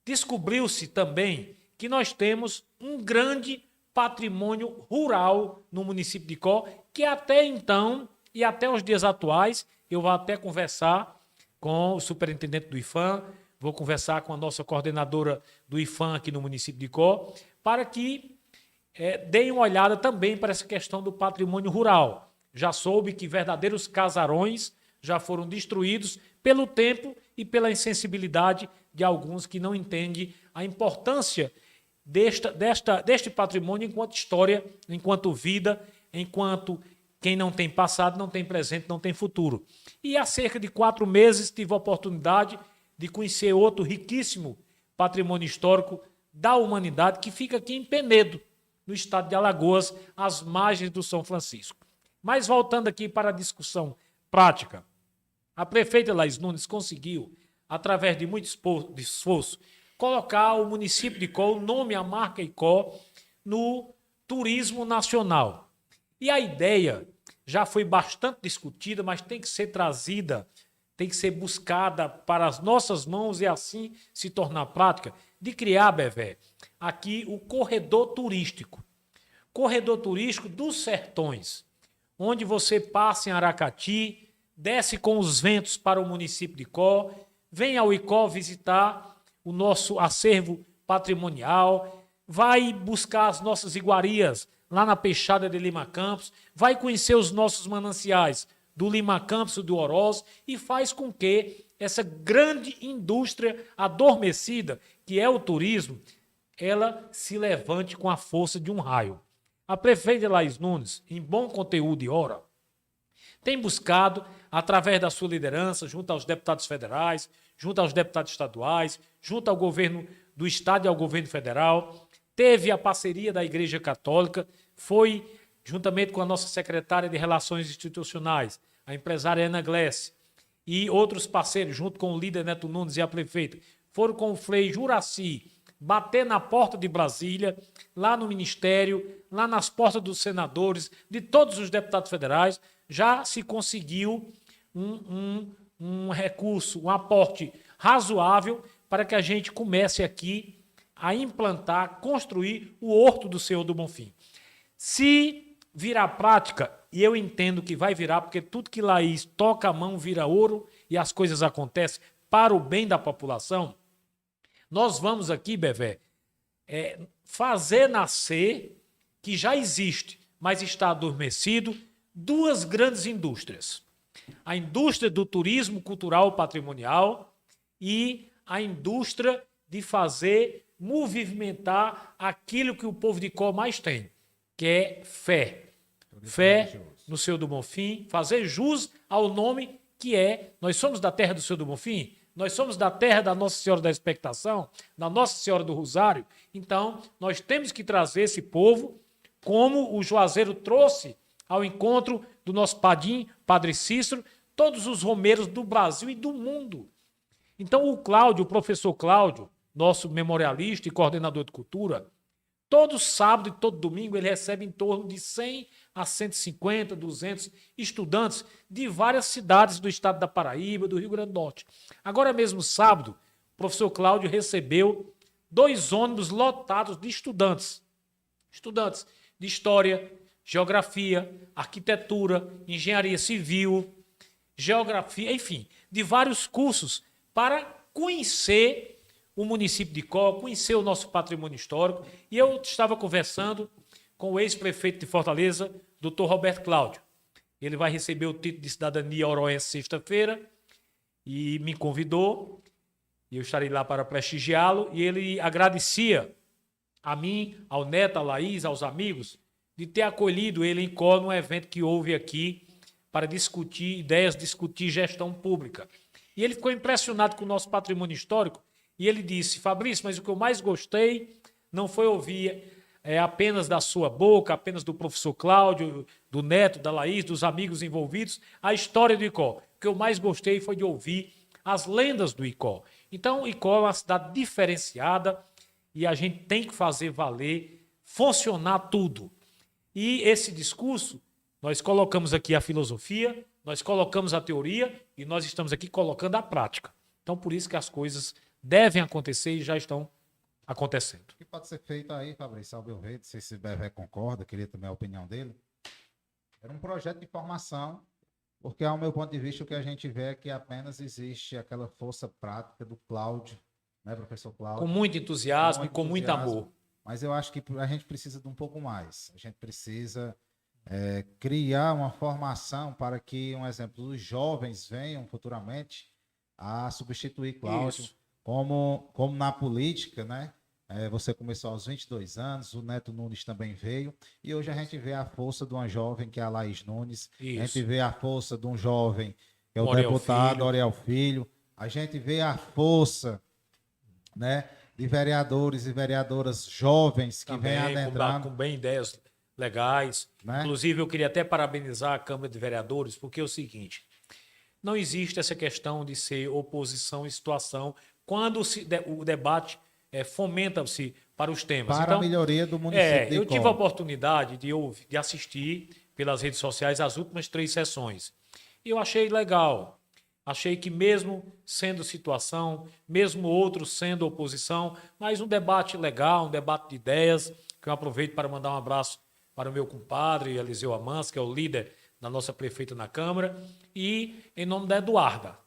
C: descobriu-se também que nós temos um grande patrimônio rural no município de Icó, que até então e até os dias atuais, eu vou até conversar com o superintendente do IFAM, vou conversar com a nossa coordenadora do IFAM aqui no município de Icó, para que deem uma olhada também para essa questão do patrimônio rural. Já soube que verdadeiros casarões já foram destruídos pelo tempo e pela insensibilidade de alguns que não entendem a importância deste patrimônio enquanto história, enquanto vida, enquanto quem não tem passado, não tem presente, não tem futuro. E há cerca de 4 meses tive a oportunidade de conhecer outro riquíssimo patrimônio histórico da humanidade que fica aqui em Penedo, no estado de Alagoas, às margens do São Francisco. Mas voltando aqui para a discussão prática, a prefeita Laís Nunes conseguiu, através de muito esforço, colocar o município de Icó, o nome, a marca Icó, no turismo nacional. E a ideia já foi bastante discutida, mas tem que ser trazida, tem que ser buscada para as nossas mãos e assim se tornar prática, de criar, Bevé, aqui o corredor turístico dos Sertões, onde você passa em Aracati, desce com os ventos para o município de Icó, vem ao Icó visitar o nosso acervo patrimonial, vai buscar as nossas iguarias lá na Peixada de Lima Campos, vai conhecer os nossos mananciais do Lima Campos e do Oroz e faz com que essa grande indústria adormecida, que é o turismo, ela se levante com a força de um raio. A prefeita Laís Nunes, em bom conteúdo e hora, tem buscado, através da sua liderança, junto aos deputados federais, junto aos deputados estaduais, junto ao governo do estado e ao governo federal, teve a parceria da Igreja Católica, foi, juntamente com a nossa secretária de Relações Institucionais, a empresária Ana Glesse, e outros parceiros, junto com o líder Neto Nunes e a prefeita, foram com o Frei Juraci bater na porta de Brasília, lá no Ministério, lá nas portas dos senadores, de todos os deputados federais, já se conseguiu um recurso, um aporte razoável para que a gente comece aqui a implantar, construir o Horto do Senhor do Bonfim. Se virar prática, e eu entendo que vai virar, porque tudo que Laís toca a mão vira ouro e as coisas acontecem para o bem da população, nós vamos aqui, Bevé, fazer nascer, que já existe, mas está adormecido, 2 grandes indústrias. A indústria do turismo cultural patrimonial e a indústria de fazer movimentar aquilo que o povo de Icó mais tem, que é fé. Fé no Senhor do Bonfim, fazer jus ao nome que é. Nós somos da terra do Senhor do Bonfim, nós somos da terra da Nossa Senhora da Expectação, da Nossa Senhora do Rosário. Então, nós temos que trazer esse povo, como o Juazeiro trouxe ao encontro do nosso Padim, Padre Cícero, todos os romeiros do Brasil e do mundo. Então, o professor Cláudio, nosso memorialista e coordenador de cultura, todo sábado e todo domingo ele recebe em torno de 100 a 150, 200 estudantes de várias cidades do estado da Paraíba, do Rio Grande do Norte. Agora mesmo sábado, o professor Cláudio recebeu 2 ônibus lotados de estudantes. Estudantes de História, Geografia, Arquitetura, Engenharia Civil, Geografia, enfim, de vários cursos, para conhecer o município de Icó, conhecer o nosso patrimônio histórico. E eu estava conversando com o ex-prefeito de Fortaleza, Dr. Roberto Cláudio. Ele vai receber o título de cidadania oroense sexta-feira e me convidou, e eu estarei lá para prestigiá-lo, e ele agradecia a mim, ao Neto, a Laís, aos amigos, de ter acolhido ele em Icó num evento que houve aqui para discutir ideias, discutir gestão pública. E ele ficou impressionado com o nosso patrimônio histórico, e ele disse: Fabrício, mas o que eu mais gostei não foi ouvir apenas da sua boca, apenas do professor Cláudio, do Neto, da Laís, dos amigos envolvidos, a história do Icó. O que eu mais gostei foi de ouvir as lendas do Icó. Então, Icó é uma cidade diferenciada e a gente tem que fazer valer, funcionar tudo. E esse discurso, nós colocamos aqui a filosofia, nós colocamos a teoria e nós estamos aqui colocando a prática. Então, por isso que as coisas devem acontecer e já estão acontecendo.
A: O que pode ser feito aí, Fabrício, ao meu ver, não sei se o Bevé concorda, queria também a opinião dele. Era um projeto de formação, porque, ao meu ponto de vista, o que a gente vê é que apenas existe aquela força prática do Cláudio, né, professor Cláudio?
C: Com muito entusiasmo e com muito amor.
A: Mas eu acho que a gente precisa de um pouco mais. A gente precisa criar uma formação para que, um exemplo, os jovens venham futuramente a substituir Cláudio.
C: Isso.
A: Como na política, né? Você começou aos 22 anos, o Neto Nunes também veio, e hoje a gente vê a força de uma jovem, que é a Laís Nunes,
C: Isso.
A: a gente vê a força de um jovem, que é o
C: Oriel
A: deputado
C: Filho.
A: Oriel Filho, a gente vê a força, né, de vereadores e vereadoras jovens que vêm
C: Também,
A: adentrando.
C: com bem ideias legais.
A: Né?
C: Inclusive, eu queria até parabenizar a Câmara de Vereadores, porque é o seguinte: não existe essa questão de ser oposição e situação quando o debate fomenta-se para os temas.
A: Para
C: então,
A: a melhoria do município de
C: eu
A: Icó.
C: tive a oportunidade de assistir pelas redes sociais as últimas 3 sessões. E eu achei legal. Achei que mesmo sendo situação, mesmo outros sendo oposição, mas um debate legal, um debate de ideias, que eu aproveito para mandar um abraço para o meu compadre, Eliseu Amans, que é o líder da nossa prefeita na Câmara, e em nome da Eduarda.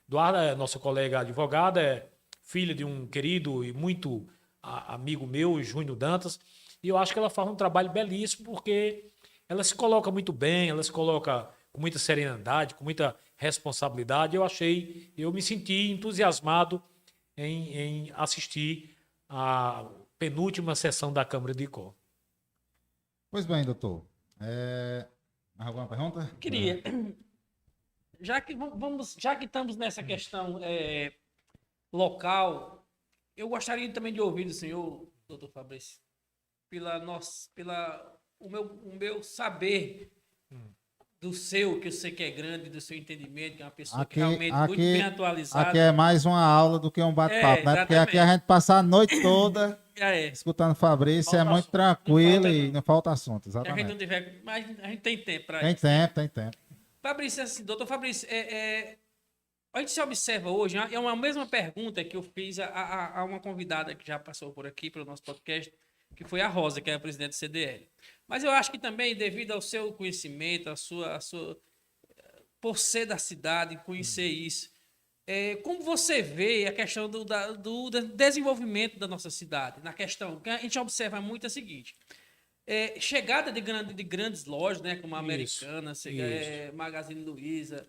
C: Eduarda é nossa colega advogada, é filha de um querido e muito amigo meu, Júnior Dantas, e eu acho que ela faz um trabalho belíssimo, porque ela se coloca muito bem, ela se coloca com muita serenidade, com muita responsabilidade. Eu me senti entusiasmado em assistir a penúltima sessão da Câmara de Icó.
A: Pois bem, doutor. Alguma pergunta?
B: Queria. Já que estamos nessa questão local, eu gostaria também de ouvir do senhor, doutor Fabrício, o meu saber do seu, que eu sei que é grande, do seu entendimento, que é uma pessoa que realmente muito bem atualizada.
A: Aqui é mais uma aula do que um bate-papo, né? Porque aqui a gente passa a noite toda escutando Fabrício, é muito tranquilo e não falta assunto, exatamente.
B: A gente não tiver, mas a gente tem tempo para
A: isso. Tem tempo.
B: Fabrício, assim, doutor Fabrício, a gente se observa hoje, é uma mesma pergunta que eu fiz a uma convidada que já passou por aqui, pelo nosso podcast, que foi a Rosa, que é a presidente do CDL. Mas eu acho que também, devido ao seu conhecimento, por ser da cidade, conhecer isso, como você vê a questão do desenvolvimento da nossa cidade? Na questão que a gente observa muito é a seguinte: chegada de grandes lojas, né, como a Americanas, Magazine Luiza,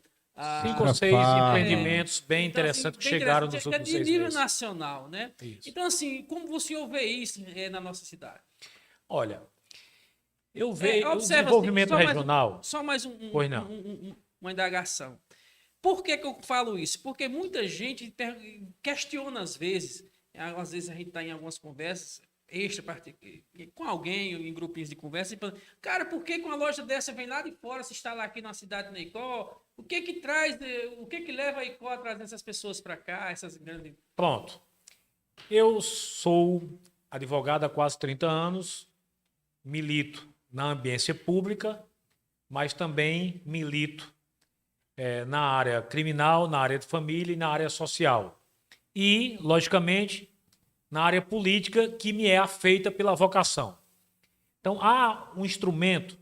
C: 5 ou 6 empreendimentos bem interessantes que chegaram nos últimos 6 meses.
B: De nível nacional, né?
C: Isso.
B: Então, assim, como o senhor vê isso na nossa cidade?
C: Olha, eu vejo o desenvolvimento regional.
B: Só mais uma indagação. Por que eu falo isso? Porque muita gente questiona às vezes a gente está em algumas conversas com alguém, em grupinhos de conversa, e fala, cara, por que uma loja dessa vem lá de fora se instalar aqui na cidade de Icó? O que leva a Icó a trazer essas pessoas para cá, essas grandes...
C: Pronto. Eu sou advogado há quase 30 anos, milito na ambiência pública, mas também milito na área criminal, na área de família e na área social. E, logicamente, na área política, que me é afeita pela vocação. Então, há um instrumento,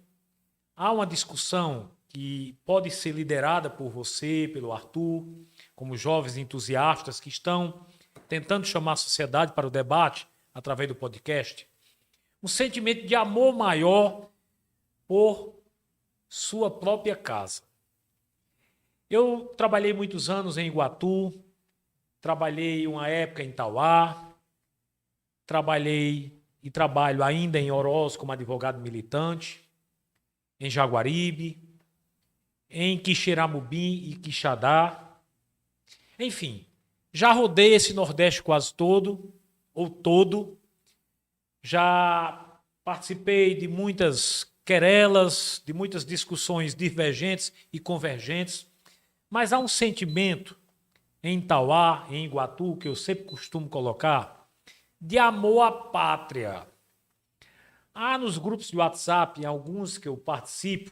C: há uma discussão que pode ser liderada por você, pelo Arthur, como jovens entusiastas que estão tentando chamar a sociedade para o debate através do podcast. Um sentimento de amor maior por sua própria casa. Eu trabalhei muitos anos em Iguatu, trabalhei uma época em Tauá, trabalhei e trabalho ainda em Oroz como advogado militante, em Jaguaribe, em Quixeramobim e Quixadá. Enfim, já rodei esse Nordeste quase todo, ou todo. Já participei de muitas querelas, de muitas discussões divergentes e convergentes, mas há um sentimento em Tauá, em Iguatu, que eu sempre costumo colocar, de amor à pátria. Há nos grupos de WhatsApp, em alguns que eu participo,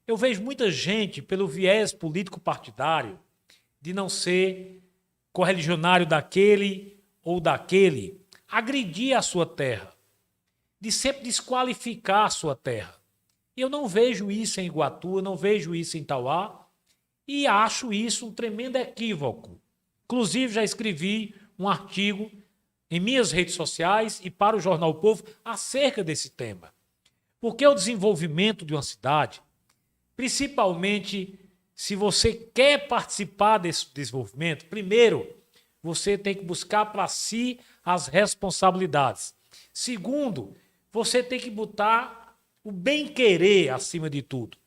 C: eu vejo muita gente, pelo viés político-partidário, de não ser correligionário daquele ou daquele, agredir a sua terra, de sempre desqualificar a sua terra. Eu não vejo isso em Iguatu, eu não vejo isso em Tauá, e acho isso um tremendo equívoco. Inclusive, já escrevi um artigo em minhas redes sociais e para o Jornal O Povo acerca desse tema. Porque o desenvolvimento de uma cidade, principalmente se você quer participar desse desenvolvimento, primeiro, você tem que buscar para si as responsabilidades. Segundo, você tem que botar o bem-querer acima de tudo,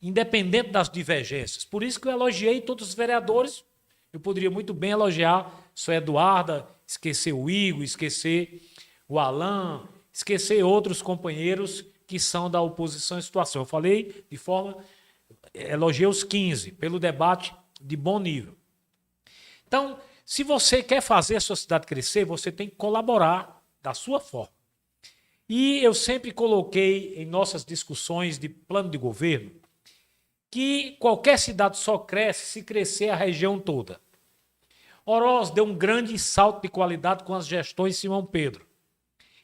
C: independente das divergências. Por isso que eu elogiei todos os vereadores. Eu poderia muito bem elogiar só Eduarda, esquecer o Igor, esquecer o Alain, esquecer outros companheiros que são da oposição à situação. Eu falei de forma... elogiei os 15 pelo debate de bom nível. Então, se você quer fazer a sua cidade crescer, você tem que colaborar da sua forma. E eu sempre coloquei em nossas discussões de plano de governo que qualquer cidade só cresce se crescer a região toda. Oroz deu um grande salto de qualidade com as gestões Simão Pedro.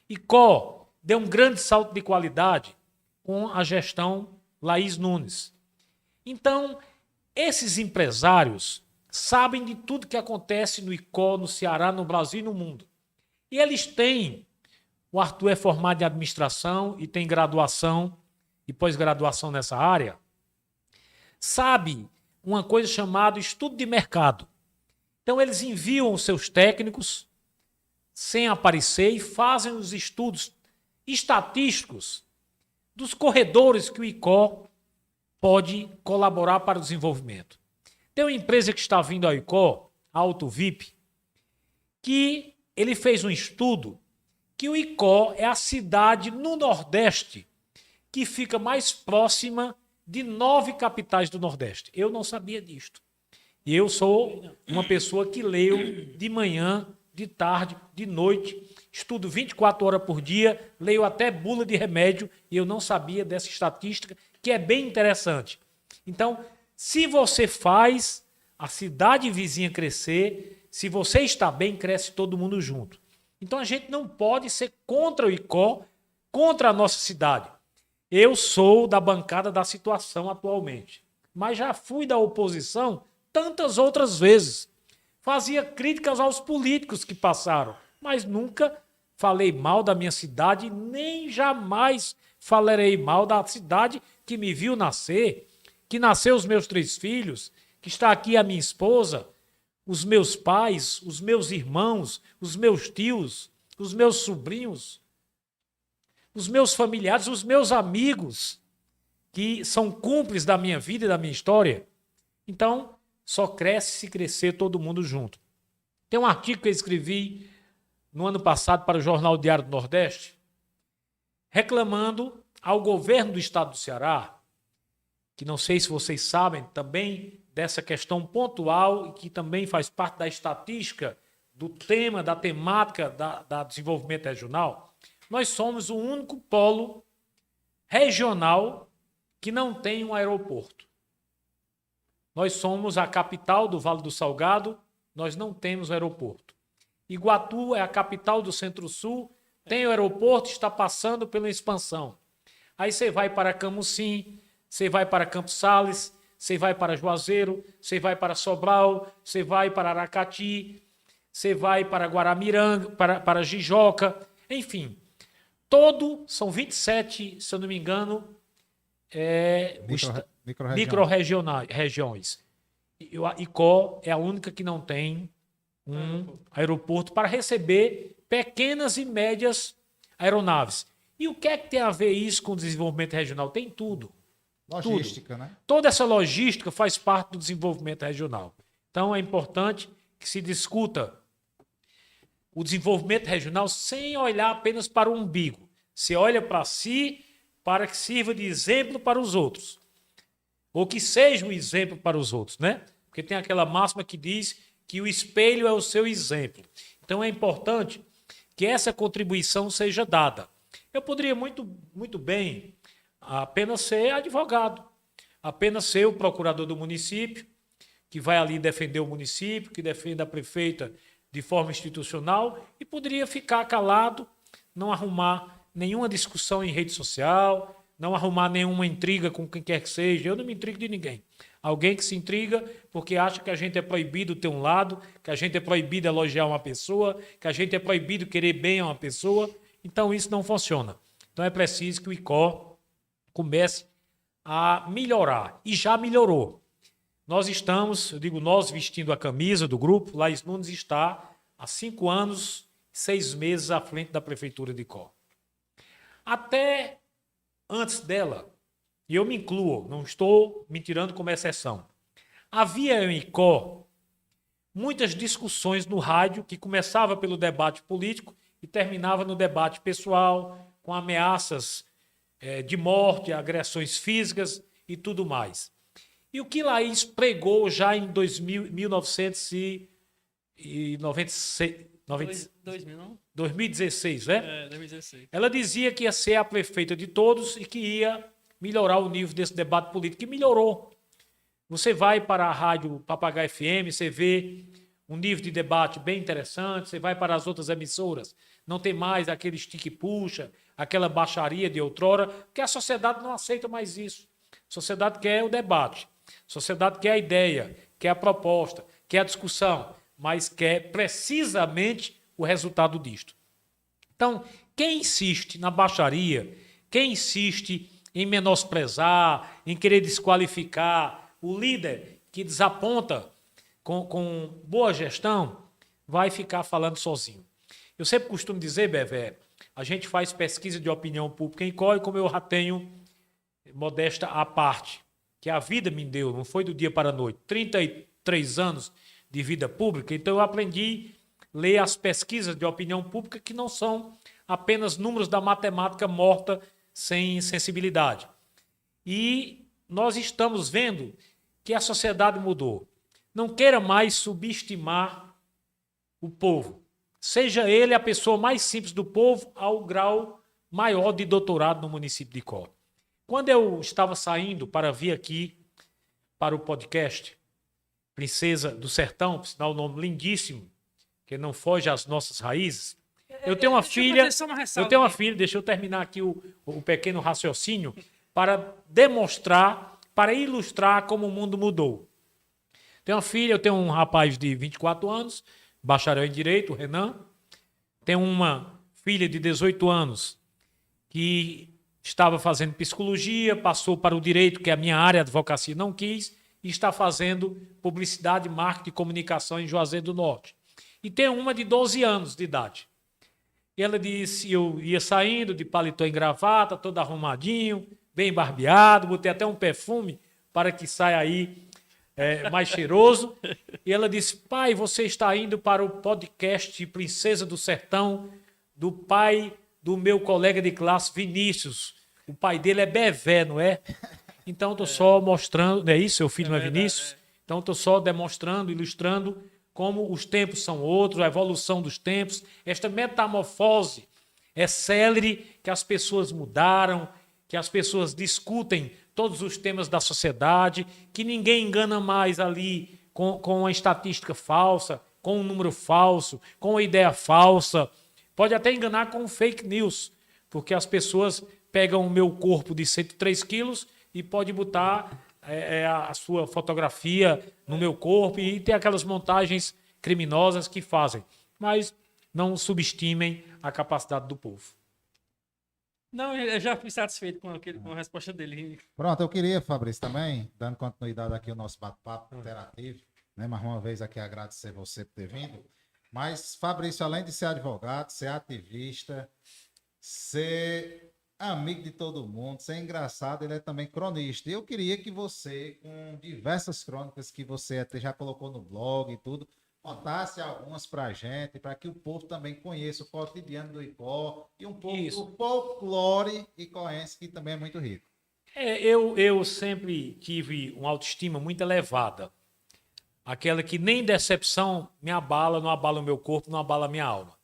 C: Icó deu um grande salto de qualidade com a gestão Laís Nunes. Então, esses empresários sabem de tudo que acontece no Icó, no Ceará, no Brasil e no mundo. E eles têm, o Arthur é formado em administração e tem graduação e pós-graduação nessa área, sabe uma coisa chamada estudo de mercado. Então, eles enviam os seus técnicos, sem aparecer, e fazem os estudos estatísticos dos corredores que o Icó pode colaborar para o desenvolvimento. Tem uma empresa que está vindo ao Icó, a Auto VIP, que ele fez um estudo que o Icó é a cidade no Nordeste que fica mais próxima de 9 capitais do Nordeste. Eu não sabia disto. E eu sou uma pessoa que leio de manhã, de tarde, de noite, estudo 24 horas por dia, leio até bula de remédio e eu não sabia dessa estatística, que é bem interessante. Então, se você faz a cidade vizinha crescer, se você está bem, cresce todo mundo junto. Então, a gente não pode ser contra o Icó, contra a nossa cidade. Eu sou da bancada da situação atualmente, mas já fui da oposição tantas outras vezes. Fazia críticas aos políticos que passaram, mas nunca falei mal da minha cidade, nem jamais falarei mal da cidade que me viu nascer, que nasceu os meus 3 filhos, que está aqui a minha esposa, os meus pais, os meus irmãos, os meus tios, os meus sobrinhos, os meus familiares, os meus amigos, que são cúmplices da minha vida e da minha história. Então, só cresce se crescer todo mundo junto. Tem um artigo que eu escrevi no ano passado para o Jornal Diário do Nordeste, reclamando ao governo do estado do Ceará, que não sei se vocês sabem também dessa questão pontual e que também faz parte da estatística do tema, da temática da desenvolvimento regional. Nós somos o único polo regional que não tem um aeroporto. Nós somos a capital do Vale do Salgado, nós não temos aeroporto. Iguatu é a capital do Centro-Sul, tem o aeroporto, está passando pela expansão. Aí você vai para Camusim, você vai para Campos Sales, você vai para Juazeiro, você vai para Sobral, você vai para Aracati, você vai para Guaramiranga, para Jijoca, enfim. São 27, se eu não me engano, micro-regiões. E a ICO é a única que não tem um aeroporto para receber pequenas e médias aeronaves. E o que é que tem a ver isso com o desenvolvimento regional? Tem tudo.
A: Logística, né?
C: Toda essa logística faz parte do desenvolvimento regional. Então é importante que se discuta o desenvolvimento regional sem olhar apenas para o umbigo. Se olha para si para que sirva de exemplo para os outros. Ou que seja um exemplo para os outros, né? Porque tem aquela máxima que diz que o espelho é o seu exemplo. Então é importante que essa contribuição seja dada. Eu poderia muito bem apenas ser advogado, apenas ser o procurador do município, que vai ali defender o município, que defende a prefeita de forma institucional, e poderia ficar calado, não arrumar nenhuma discussão em rede social, não arrumar nenhuma intriga com quem quer que seja. Eu não me intrigo de ninguém. Alguém que se intriga porque acha que a gente é proibido ter um lado, que a gente é proibido elogiar uma pessoa, que a gente é proibido querer bem a uma pessoa. Então isso não funciona. Então é preciso que o ICO comece a melhorar. E já melhorou. Nós estamos, eu digo nós vestindo a camisa do grupo, Laís Nunes está há 5 anos, 6 meses à frente da Prefeitura de ICO. Até antes dela, e eu me incluo, não estou me tirando como exceção, havia em ICO muitas discussões no rádio que começava pelo debate político e terminava no debate pessoal, com ameaças de morte, agressões físicas e tudo mais. E o que Laís pregou já em 2016, né?
B: 2016.
C: Ela dizia que ia ser a prefeita de todos e que ia melhorar o nível desse debate político, e melhorou. Você vai para a rádio Papagaio FM, você vê um nível de debate bem interessante, você vai para as outras emissoras, não tem mais aquele estique-puxa, aquela baixaria de outrora, porque a sociedade não aceita mais isso. A sociedade quer o debate, a sociedade quer a ideia, quer a proposta, quer a discussão, mas quer precisamente o resultado disto. Então, quem insiste na baixaria, quem insiste em menosprezar, em querer desqualificar o líder que desaponta com boa gestão, vai ficar falando sozinho. Eu sempre costumo dizer, Bevé, a gente faz pesquisa de opinião pública em ICO, e como eu já tenho, modesta à parte, que a vida me deu, não foi do dia para a noite, 33 anos de vida pública, então eu aprendi a ler as pesquisas de opinião pública, que não são apenas números da matemática morta sem sensibilidade. E nós estamos vendo que a sociedade mudou. Não queira mais subestimar o povo. Seja ele a pessoa mais simples do povo ao grau maior de doutorado no município de ICO. Quando eu estava saindo para vir aqui para o podcast Princesa do Sertão, por sinal, um nome lindíssimo, que não foge às nossas raízes. Eu tenho uma filha, deixa eu terminar aqui o pequeno raciocínio, para demonstrar, para ilustrar como o mundo mudou. Tenho uma filha, eu tenho um rapaz de 24 anos, bacharel em Direito, o Renan. Tenho uma filha de 18 anos que estava fazendo psicologia, passou para o Direito, que é a minha área, a advocacia não quis, e está fazendo publicidade, marketing e comunicação em Juazeiro do Norte. E tem uma de 12 anos de idade. E ela disse, eu ia saindo de paletó e gravata, todo arrumadinho, bem barbeado, botei até um perfume para que saia aí mais cheiroso. E ela disse, pai, você está indo para o podcast Princesa do Sertão, do pai do meu colega de classe, Vinícius. O pai dele é Bevé, não é? Então, estou só mostrando, não é isso? Seu filho não é Vinícius? Então, estou só demonstrando, ilustrando como os tempos são outros, a evolução dos tempos, esta metamorfose é célere, que as pessoas mudaram, que as pessoas discutem todos os temas da sociedade, que ninguém engana mais ali com a estatística falsa, com um número falso, com uma ideia falsa. Pode até enganar com fake news, porque as pessoas pegam o meu corpo de 103 quilos e pode botar a sua fotografia no meu corpo e ter aquelas montagens criminosas que fazem. Mas não subestimem a capacidade do povo.
B: Não, eu já fui satisfeito com a resposta dele.
A: Pronto, eu queria, Fabrício, também, dando continuidade aqui ao nosso bate-papo interativo, né? Mais uma vez aqui agradecer você por ter vindo. Mas, Fabrício, além de ser advogado, ser ativista, ser amigo de todo mundo, ser engraçado, ele é também cronista. E eu queria que você, com diversas crônicas que você até já colocou no blog e tudo, contasse algumas para a gente, para que o povo também conheça o cotidiano do Icó e um pouco do folclore icoense, que também é muito rico.
C: Eu sempre tive uma autoestima muito elevada. Aquela que nem decepção me abala, não abala o meu corpo, não abala a minha alma.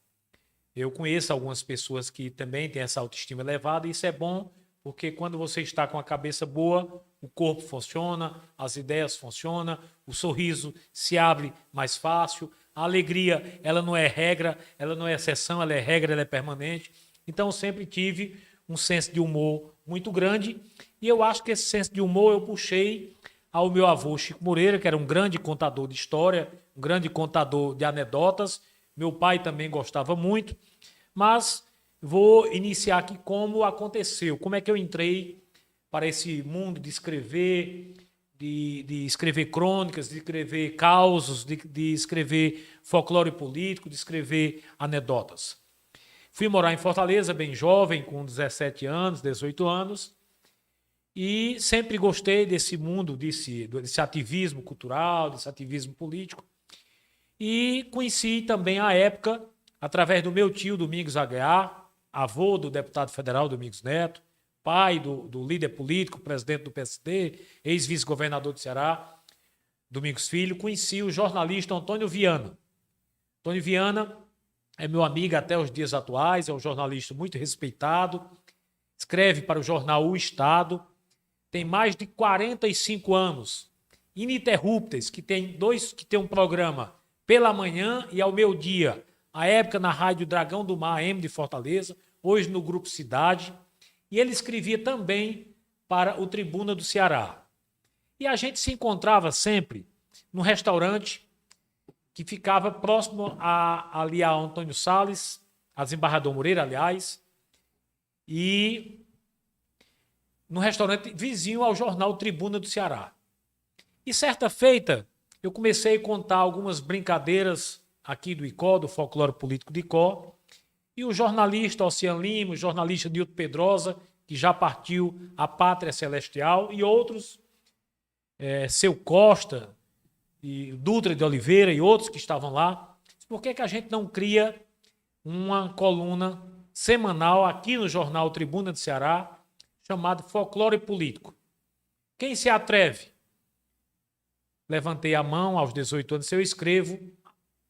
C: Eu conheço algumas pessoas que também têm essa autoestima elevada e isso é bom, porque quando você está com a cabeça boa, o corpo funciona, as ideias funcionam, o sorriso se abre mais fácil, a alegria, ela não é regra, ela não é exceção, ela é regra, ela é permanente. Então, eu sempre tive um senso de humor muito grande e eu acho que esse senso de humor eu puxei ao meu avô Chico Moreira, que era um grande contador de história, um grande contador de anedotas. Meu pai também gostava muito, mas vou iniciar aqui como aconteceu, como é que eu entrei para esse mundo de escrever, de escrever crônicas, de escrever causos, de escrever folclore político, de escrever anedotas. Fui morar em Fortaleza, bem jovem, com 17 anos, 18 anos, e sempre gostei desse mundo, desse ativismo cultural, desse ativismo político. E conheci também a época, através do meu tio Domingos Aguiar, avô do deputado federal Domingos Neto, pai do líder político, presidente do PSD, ex-vice-governador do Ceará, Domingos Filho. Conheci o jornalista Antônio Viana. Antônio Viana é meu amigo até os dias atuais, é um jornalista muito respeitado, escreve para o jornal O Estado, tem mais de 45 anos, ininterruptos, que tem um programa pela manhã e ao meio-dia, à época na Rádio Dragão do Mar, AM de Fortaleza, hoje no Grupo Cidade, e ele escrevia também para o Tribuna do Ceará. E a gente se encontrava sempre num restaurante que ficava próximo ali a Antônio Salles, a Desembargador Moreira, aliás, e no restaurante vizinho ao jornal Tribuna do Ceará. E certa feita, eu comecei a contar algumas brincadeiras aqui do Icó, do folclore político de Icó, e o jornalista Oceano Lima, o jornalista Nilton Pedrosa, que já partiu à Pátria Celestial, e outros, Seu Costa, e Dutra de Oliveira e outros que estavam lá. Por que a gente não cria uma coluna semanal aqui no jornal Tribuna do Ceará, chamado Folclore Político? Quem se atreve? Levantei a mão aos 18 anos, eu escrevo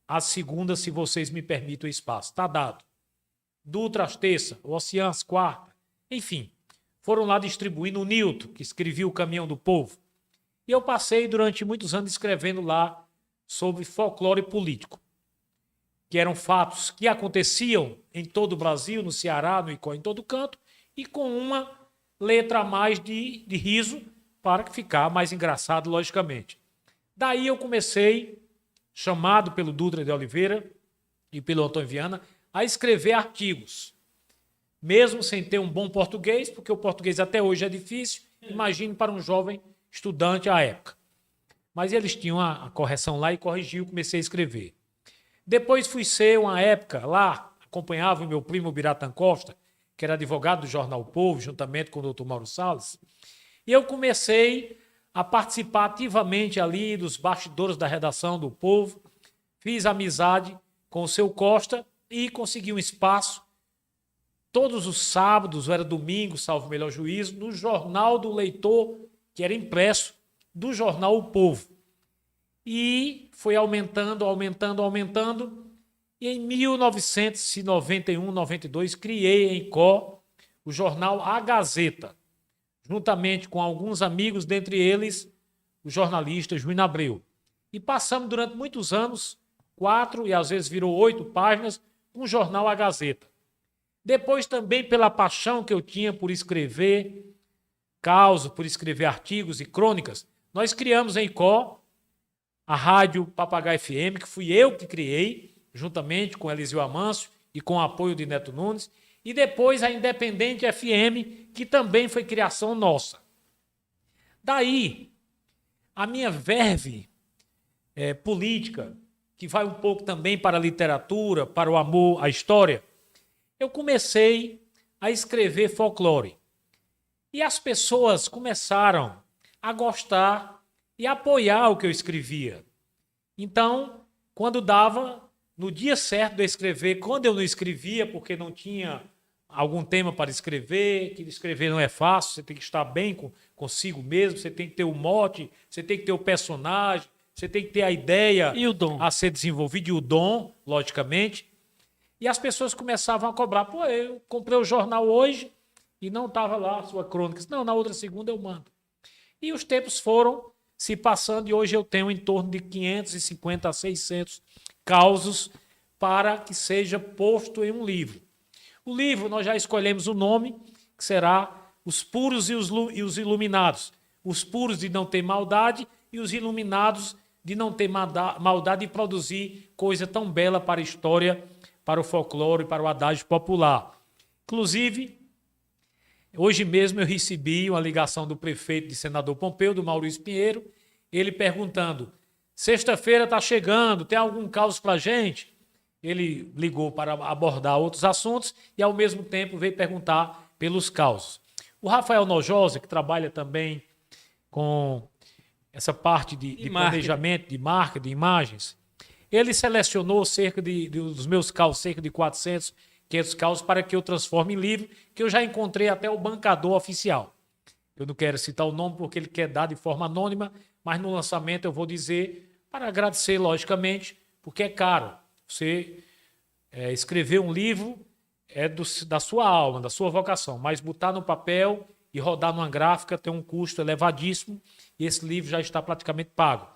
C: às segundas, se vocês me permitem o espaço. Está dado. Dutra às terças, o Oceano às quartas. Enfim, foram lá distribuindo o Nilton, que escrevia O Caminhão do Povo. E eu passei durante muitos anos escrevendo lá sobre folclore político, que eram fatos que aconteciam em todo o Brasil, no Ceará, no Icó, em todo canto, e com uma letra a mais de riso para ficar mais engraçado, logicamente. Daí eu comecei, chamado pelo Dutra de Oliveira e pelo Antônio Viana, a escrever artigos, mesmo sem ter um bom português, porque o português até hoje é difícil, imagine para um jovem estudante à época. Mas eles tinham a correção lá e corrigiu, comecei a escrever. Depois fui ser, uma época, lá, acompanhava o meu primo Biratan Costa, que era advogado do jornal O Povo, juntamente com o doutor Mauro Salles, e eu comecei a participar ativamente ali dos bastidores da redação do Povo, fiz amizade com o seu Costa e consegui um espaço todos os sábados, ou era domingo, salvo o melhor juízo, no Jornal do Leitor, que era impresso, do jornal O Povo. E foi aumentando, e em 1991, 92, criei em Icó o jornal A Gazeta, juntamente com alguns amigos, dentre eles o jornalista Juíno Abreu. E passamos durante muitos anos, 4 e às vezes virou 8 páginas, com o jornal A Gazeta. Depois também pela paixão que eu tinha por escrever, causos, por escrever artigos e crônicas, nós criamos em Icó a Rádio Papagaio FM, que fui eu que criei, juntamente com Eliseu Amâncio e com o apoio de Neto Nunes, e depois a Independente FM, que também foi criação nossa. Daí, a minha verve política, que vai um pouco também para a literatura, para o amor à história, eu comecei a escrever folclore. E as pessoas começaram a gostar e apoiar o que eu escrevia. Então, quando dava, no dia certo de eu escrever, quando eu não escrevia, porque não tinha algum tema para escrever, que escrever não é fácil, você tem que estar bem consigo mesmo, você tem que ter o mote, você tem que ter o personagem, você tem que ter a ideia
B: E o dom?
C: a ser desenvolvida, e o dom, logicamente. E as pessoas começavam a cobrar. Pô, eu comprei o jornal hoje e não estava lá a sua crônica. Não, na outra segunda eu mando. E os tempos foram se passando e hoje eu tenho em torno de 550 a 600 causos para que seja posto em um livro. O livro, nós já escolhemos o nome, que será Os Puros e os Iluminados. Os puros de não ter maldade e os iluminados de não ter maldade e produzir coisa tão bela para a história, para o folclore, para o adágio popular. Inclusive, hoje mesmo eu recebi uma ligação do prefeito de Senador Pompeu, do Maurício Pinheiro, ele perguntando, sexta-feira está chegando, tem algum caos para a gente? Ele ligou para abordar outros assuntos e, ao mesmo tempo, veio perguntar pelos causos. O Rafael Nojosa, que trabalha também com essa parte de planejamento, de marca, de imagens, ele selecionou dos meus causos, cerca de 400, 500 causos, para que eu transforme em livro, que eu já encontrei até o bancador oficial. Eu não quero citar o nome porque ele quer dar de forma anônima, mas no lançamento eu vou dizer, para agradecer, logicamente, porque é caro. Você escrever um livro é da sua alma, da sua vocação, mas botar no papel e rodar numa gráfica tem um custo elevadíssimo e esse livro já está praticamente pago.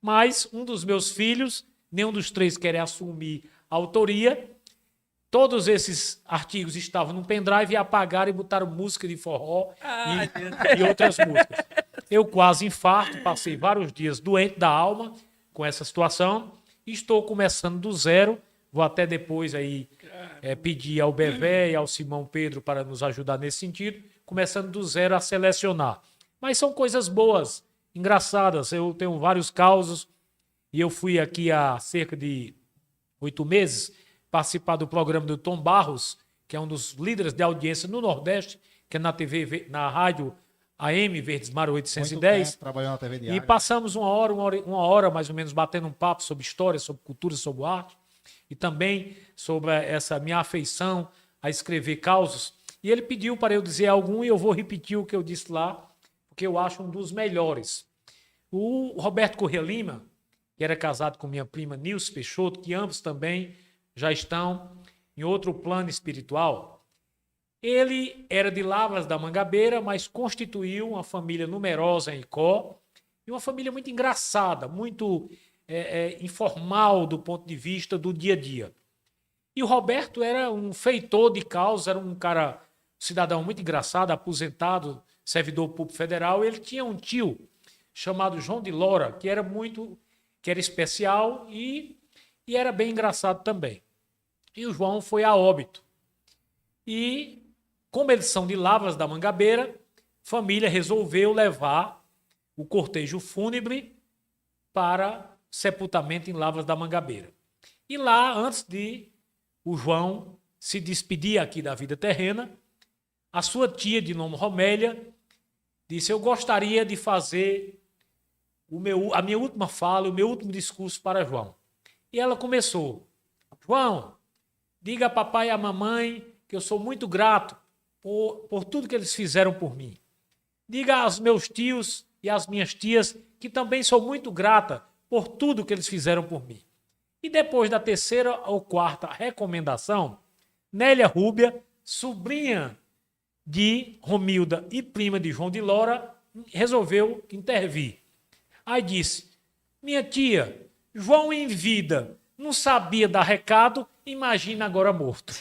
C: Mas um dos meus filhos, nenhum dos três quer assumir a autoria, todos esses artigos estavam num pendrive e apagaram e botaram música de forró e outras músicas. Eu quase infarto, passei vários dias doente da alma com essa situação e estou começando do zero. Vou até depois aí pedir ao Bevé e ao Simão Pedro para nos ajudar nesse sentido, começando do zero a selecionar. Mas são coisas boas, engraçadas. Eu tenho vários causos e eu fui aqui há cerca de 8 meses participar do programa do Tom Barros, que é um dos líderes de audiência no Nordeste, que é na TV, na rádio AM Verdes Mar 810.
A: Trabalhou na TV Diário.
C: E passamos uma hora mais ou menos batendo um papo sobre história, sobre cultura, sobre arte e também sobre essa minha afeição a escrever causos. E ele pediu para eu dizer algum e eu vou repetir o que eu disse lá, porque eu acho um dos melhores. O Roberto Corrêa Lima, que era casado com minha prima Nilce Peixoto, que ambos também já estão em outro plano espiritual. Ele era de Lavras da Mangabeira, mas constituiu uma família numerosa em Icó, e uma família muito engraçada, muito informal do ponto de vista do dia a dia. E o Roberto era um feitor de causa, era um cidadão muito engraçado, aposentado, servidor público federal. Ele tinha um tio chamado João de Lora, que era especial e era bem engraçado também. E o João foi a óbito. E, como eles são de Lavras da Mangabeira, a família resolveu levar o cortejo fúnebre para sepultamento em Lavras da Mangabeira. E lá, antes de o João se despedir aqui da vida terrena, a sua tia, de nome Romélia, disse: eu gostaria de fazer a minha última fala, o meu último discurso para João. E ela começou: João, diga a papai e a mamãe que eu sou muito grato por tudo que eles fizeram por mim. Diga aos meus tios e às minhas tias que também sou muito grata por tudo que eles fizeram por mim. E depois da terceira ou quarta recomendação, Nélia Rúbia, sobrinha de Romilda e prima de João de Lora, resolveu intervir. Aí disse: minha tia, João em vida não sabia dar recado, imagina agora morto.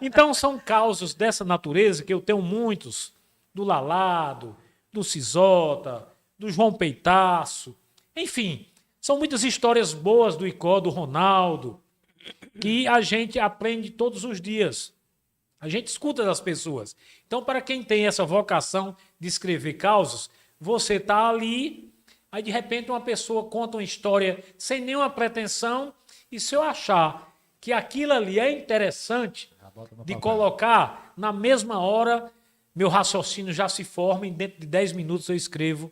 C: Então são causos dessa natureza, que eu tenho muitos do Lalado, do Cisota, do João Peitaço, enfim, são muitas histórias boas do Icó, do Ronaldo, que a gente aprende todos os dias. A gente escuta das pessoas. Então, para quem tem essa vocação de escrever causos, você está ali, aí de repente uma pessoa conta uma história sem nenhuma pretensão, e se eu achar que aquilo ali é interessante de colocar, na mesma hora, meu raciocínio já se forma e dentro de 10 minutos eu escrevo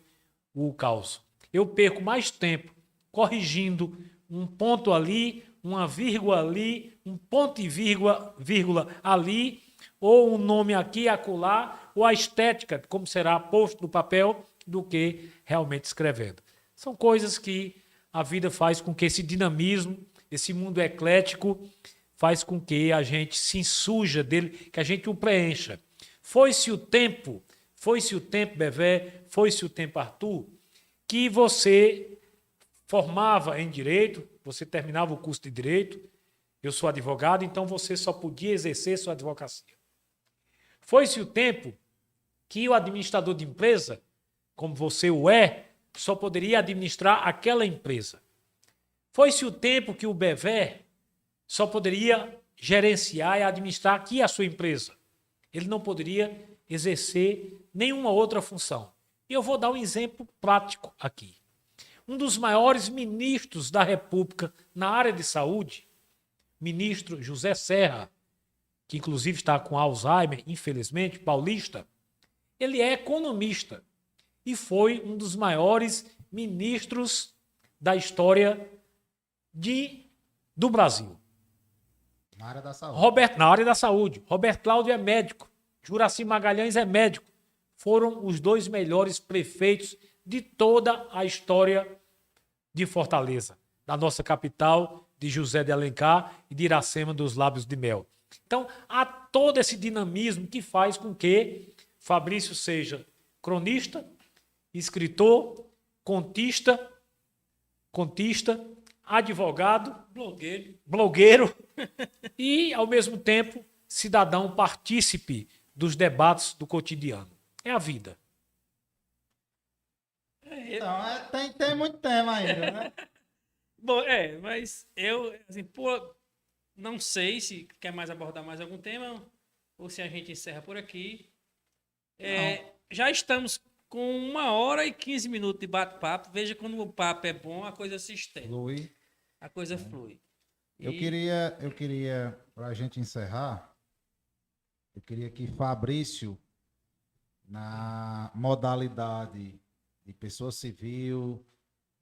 C: o caos. Eu perco mais tempo corrigindo um ponto ali, uma vírgula ali, um ponto e vírgula ali, ou um nome aqui e acolá, ou a estética, como será posto no papel, do que realmente escrevendo. São coisas que a vida faz com que esse dinamismo, esse mundo eclético, faz com que a gente se insuja dele, que a gente o preencha. Foi-se o tempo, Bevé, foi-se o tempo, Arthur, que você formava em direito, você terminava o curso de direito, eu sou advogado, então você só podia exercer sua advocacia. Foi-se o tempo que o administrador de empresa, como você o é, só poderia administrar aquela empresa. Foi-se o tempo que o Bevé só poderia gerenciar e administrar aqui a sua empresa. Ele não poderia exercer nenhuma outra função. E eu vou dar um exemplo prático aqui. Um dos maiores ministros da República na área de saúde, ministro José Serra, que inclusive está com Alzheimer, infelizmente, paulista, ele é economista e foi um dos maiores ministros da história do Brasil.
A: Na área da saúde.
C: Na área da saúde. Roberto Cláudio é médico. Juraci Magalhães é médico. Foram os dois melhores prefeitos de toda a história de Fortaleza, da nossa capital, de José de Alencar e de Iracema dos Lábios de Mel. Então, há todo esse dinamismo que faz com que Fabrício seja cronista, escritor, contista, advogado, blogueiro e, ao mesmo tempo, cidadão partícipe dos debates do cotidiano. É a vida.
A: Então, tem muito tema ainda, né?
B: Bom, mas eu, assim, não sei se quer mais abordar mais algum tema ou se a gente encerra por aqui. Já estamos com 1h e 15 minutos de bate-papo. Veja, quando o papo é bom, a coisa se estende.
A: Flui.
B: A coisa flui.
A: Eu queria, para a gente encerrar, eu queria que Fabrício, na modalidade de pessoa civil,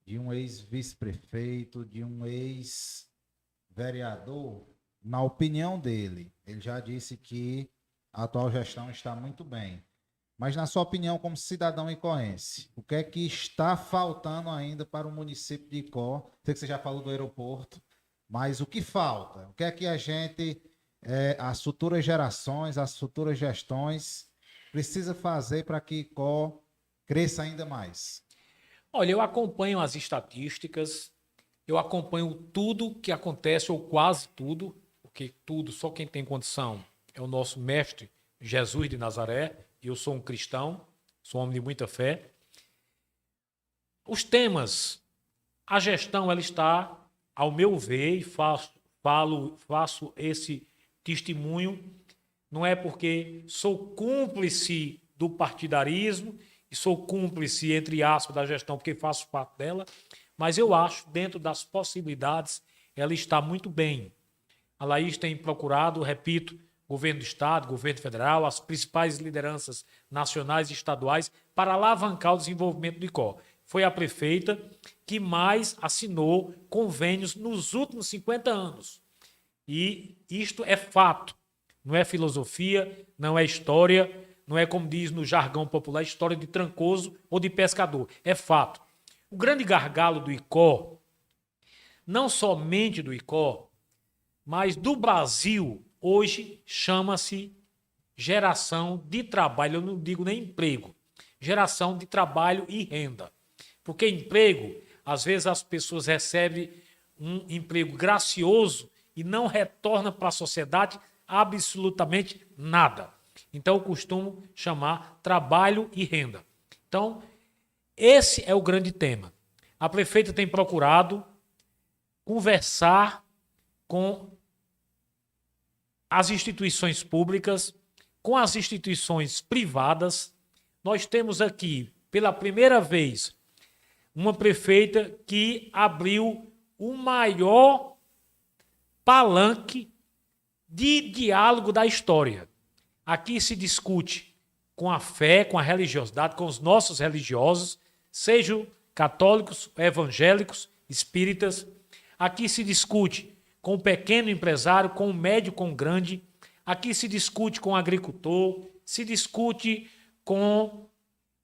A: de um ex-vice-prefeito, de um ex-vereador, na opinião dele, ele já disse que a atual gestão está muito bem. Mas, na sua opinião, como cidadão icoense, o que é que está faltando ainda para o município de Icó? Sei que você já falou do aeroporto, mas o que falta? O que é que a gente, as futuras gerações, as futuras gestões, precisa fazer para que Icó cresça ainda mais?
C: Olha, eu acompanho as estatísticas, eu acompanho tudo que acontece, ou quase tudo, porque tudo, só quem tem condição é o nosso mestre Jesus de Nazaré, e eu sou um cristão, sou um homem de muita fé. Os temas, a gestão, ela está, ao meu ver, e faço esse testemunho, não é porque sou cúmplice do partidarismo, e sou cúmplice, entre aspas, da gestão, porque faço parte dela, mas eu acho, dentro das possibilidades, ela está muito bem. A Laís tem procurado, repito, governo do Estado, governo federal, as principais lideranças nacionais e estaduais para alavancar o desenvolvimento do Icó. Foi a prefeita que mais assinou convênios nos últimos 50 anos. E isto é fato, não é filosofia, não é história, não é, como diz no jargão popular, história de trancoso ou de pescador. É fato. O grande gargalo do Icó, não somente do Icó, mas do Brasil, hoje chama-se geração de trabalho. Eu não digo nem emprego. Geração de trabalho e renda. Porque emprego, às vezes as pessoas recebem um emprego gracioso e não retornam para a sociedade absolutamente nada. Então, eu costumo chamar trabalho e renda. Então, esse é o grande tema. A prefeita tem procurado conversar com as instituições públicas, com as instituições privadas. Nós temos aqui, pela primeira vez, uma prefeita que abriu o maior palanque de diálogo da história. Aqui se discute com a fé, com a religiosidade, com os nossos religiosos, sejam católicos, evangélicos, espíritas. Aqui se discute com o pequeno empresário, com o médio, com o grande. Aqui se discute com o agricultor, se discute com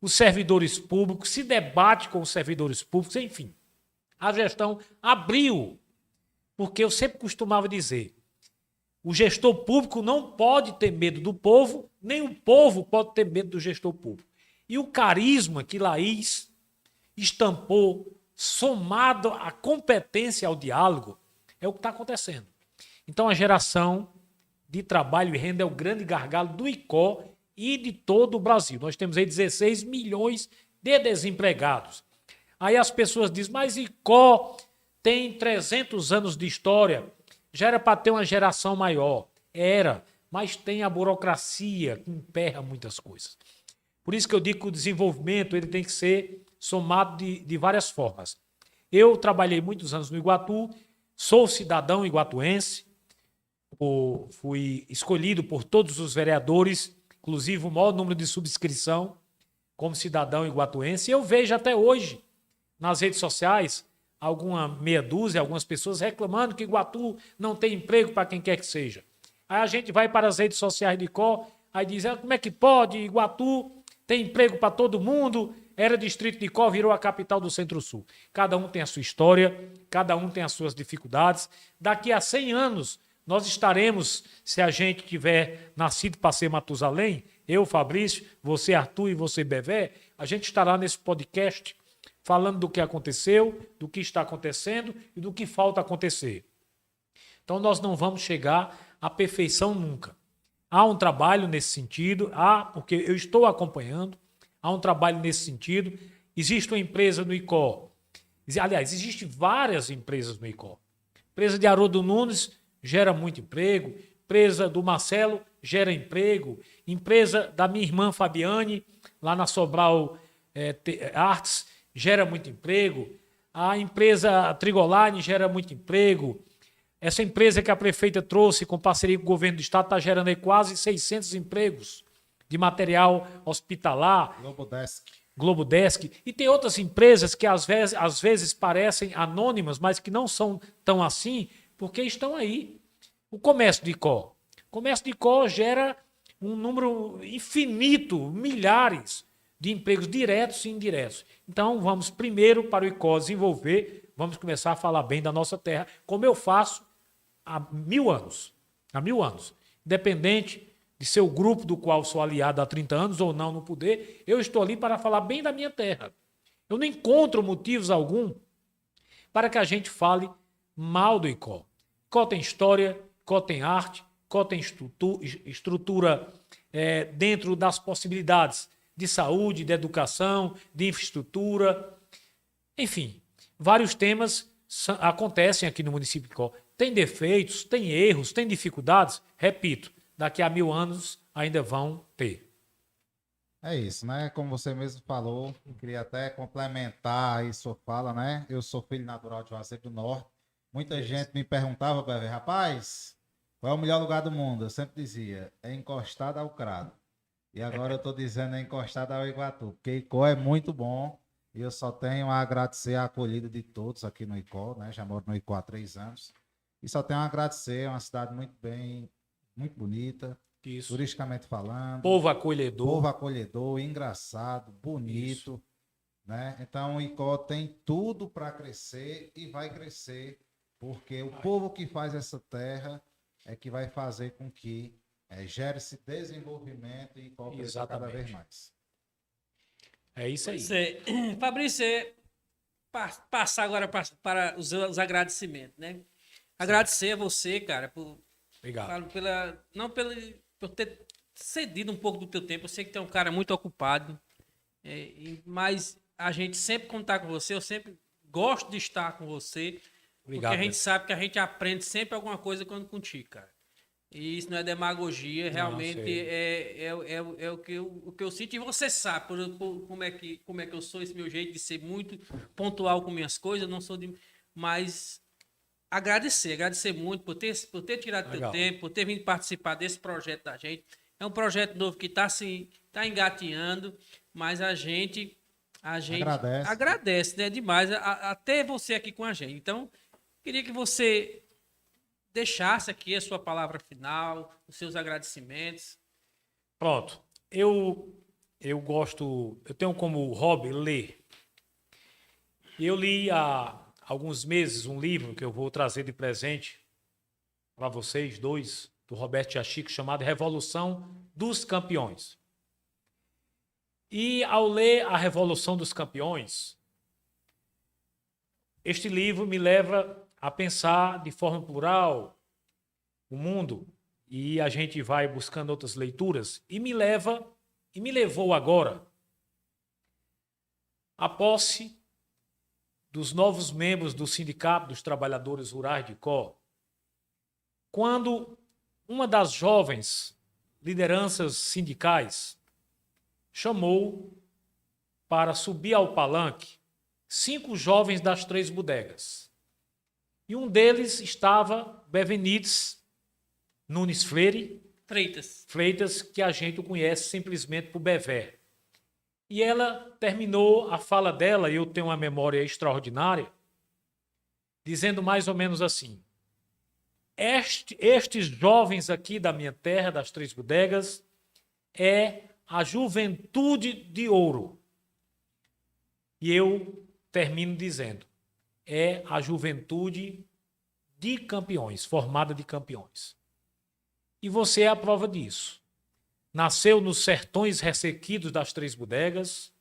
C: os servidores públicos, se debate com os servidores públicos, enfim. A gestão abriu, porque eu sempre costumava dizer, o gestor público não pode ter medo do povo, nem o povo pode ter medo do gestor público. E o carisma que Laís estampou, somado à competência ao diálogo, é o que está acontecendo. Então, a geração de trabalho e renda é o grande gargalo do ICO e de todo o Brasil. Nós temos aí 16 milhões de desempregados. Aí as pessoas dizem, mas ICO tem 300 anos de história, já era para ter uma geração maior. Era, mas tem a burocracia que emperra muitas coisas. Por isso que eu digo que o desenvolvimento ele tem que ser somado de várias formas. Eu trabalhei muitos anos no Iguatu, sou cidadão iguatuense, fui escolhido por todos os vereadores, inclusive o maior número de subscrição como cidadão iguatuense. E eu vejo até hoje, nas redes sociais, alguma meia dúzia, algumas pessoas reclamando que Iguatu não tem emprego para quem quer que seja. Aí a gente vai para as redes sociais de ICO, aí diz, como é que pode? Iguatu tem emprego para todo mundo, era distrito de ICO, virou a capital do Centro-Sul. Cada um tem a sua história, cada um tem as suas dificuldades. Daqui a 100 anos, nós estaremos, se a gente tiver nascido para ser Matusalém, eu, Fabrício, você, Arthur e você, Bevé, a gente estará nesse podcast falando do que aconteceu, do que está acontecendo e do que falta acontecer. Então, nós não vamos chegar à perfeição nunca. Há um trabalho nesse sentido, porque eu estou acompanhando, há um trabalho nesse sentido. Existe uma empresa no ICO, aliás, existem várias empresas no ICO. Empresa de Haroldo Nunes gera muito emprego, empresa do Marcelo gera emprego, empresa da minha irmã Fabiane, lá na Sobral Artes, gera muito emprego, a empresa Trigoline gera muito emprego, essa empresa que a prefeita trouxe com parceria com o governo do estado está gerando aí quase 600 empregos de material hospitalar. Globodesk. E tem outras empresas que às vezes parecem anônimas, mas que não são tão assim, porque estão aí. O comércio de ICO. O comércio de ICO gera um número infinito, milhares de empregos diretos e indiretos. Então, vamos primeiro para o ICO desenvolver, vamos começar a falar bem da nossa terra, como eu faço há 1000 anos. Há 1000 anos. Independente de ser o grupo do qual sou aliado há 30 anos ou não no poder, eu estou ali para falar bem da minha terra. Eu não encontro motivos algum para que a gente fale mal do ICO. ICO tem história, ICO tem arte, ICO tem estrutura dentro das possibilidades de saúde, de educação, de infraestrutura, enfim, vários temas acontecem aqui no município de ICO. Tem defeitos, tem erros, tem dificuldades, repito, daqui a 1000 anos ainda vão ter.
A: É isso, né? Como você mesmo falou, eu queria até complementar aí sua fala, né? Eu sou filho natural de Juazeiro do Norte. Muita gente me perguntava, rapaz, qual é o melhor lugar do mundo? Eu sempre dizia, é encostado ao Crado. E agora eu estou dizendo é encostado ao Iguatu, porque ICO é muito bom e eu só tenho a agradecer a acolhida de todos aqui no ICO, né? Já moro no ICO há 3 anos. E só tenho a agradecer, é uma cidade muito bonita,
C: isso.
A: Turisticamente falando.
C: Povo acolhedor,
A: engraçado, bonito. Isso. Né? Então o ICO tem tudo para crescer e vai crescer, porque o povo que faz essa terra é que vai fazer com que gere-se desenvolvimento e ICO cresça cada vez mais.
C: É isso aí.
B: Fabrício, passar agora para os agradecimentos, né? Agradecer a você, cara,
C: Obrigado.
B: Por ter cedido um pouco do teu tempo. Eu sei que tu é um cara muito ocupado, mas a gente sempre contar com você, eu sempre gosto de estar com você,
C: Obrigado,
B: porque a gente
C: Beto.
B: sabe que a gente aprende sempre alguma coisa quando contigo, cara. E isso não é demagogia, realmente
C: sei.
B: é o que eu sinto. E você sabe como é que eu sou, esse meu jeito de ser muito pontual com minhas coisas, eu não sou de. Mas agradecer muito por ter tirado teu
C: Legal.
B: tempo, por ter vindo participar desse projeto da gente. É um projeto novo que está tá engatinhando, mas a gente agradece, né, demais a ter você aqui com a gente. Então, queria que você deixasse aqui a sua palavra final, os seus agradecimentos.
C: Pronto. Eu gosto, eu tenho como hobby ler. Eu li há alguns meses um livro que eu vou trazer de presente para vocês dois, do Roberto Yachico, chamado Revolução dos Campeões. E ao ler A Revolução dos Campeões, este livro me leva a pensar de forma plural o mundo, e a gente vai buscando outras leituras, e me levou agora à posse dos novos membros do Sindicato dos Trabalhadores Rurais de Icó, quando uma das jovens lideranças sindicais chamou para subir ao palanque 5 jovens das 3 bodegas. E um deles estava Bevenites Nunes Freitas, que a gente o conhece simplesmente por Bevé. E ela terminou a fala dela, e eu tenho uma memória extraordinária, dizendo mais ou menos assim: estes jovens aqui da minha terra, das 3 bodegas, é a juventude de ouro. E eu termino dizendo: é a juventude de campeões, formada de campeões. E você é a prova disso. Nasceu nos sertões ressequidos das 3 bodegas,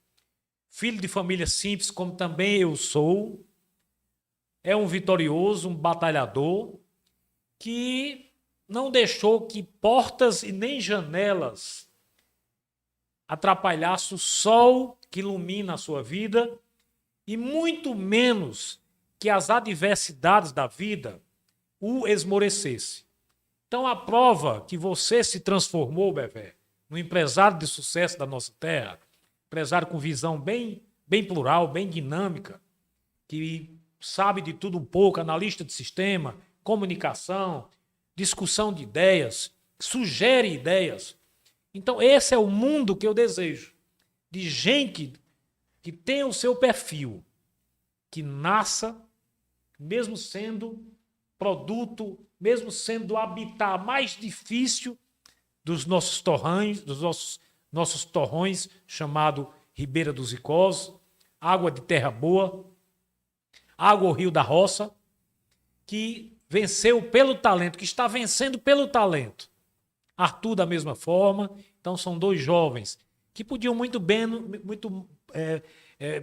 C: filho de família simples, como também eu sou, é um vitorioso, um batalhador, que não deixou que portas e nem janelas atrapalhassem o sol que ilumina a sua vida, e muito menos que as adversidades da vida o esmorecesse. Então, a prova que você se transformou, Bevé, no empresário de sucesso da nossa terra, empresário com visão bem plural, bem dinâmica, que sabe de tudo um pouco, analista de sistema, comunicação, discussão de ideias, sugere ideias. Então, esse é o mundo que eu desejo, de gente que tenha o seu perfil, que nasça, mesmo sendo produto, mesmo sendo o habitat mais difícil dos nossos torrões, chamado Ribeira dos Icós, água de terra boa, água ao Rio da Roça, que venceu pelo talento, que está vencendo pelo talento. Arthur da mesma forma. Então são 2 jovens que podiam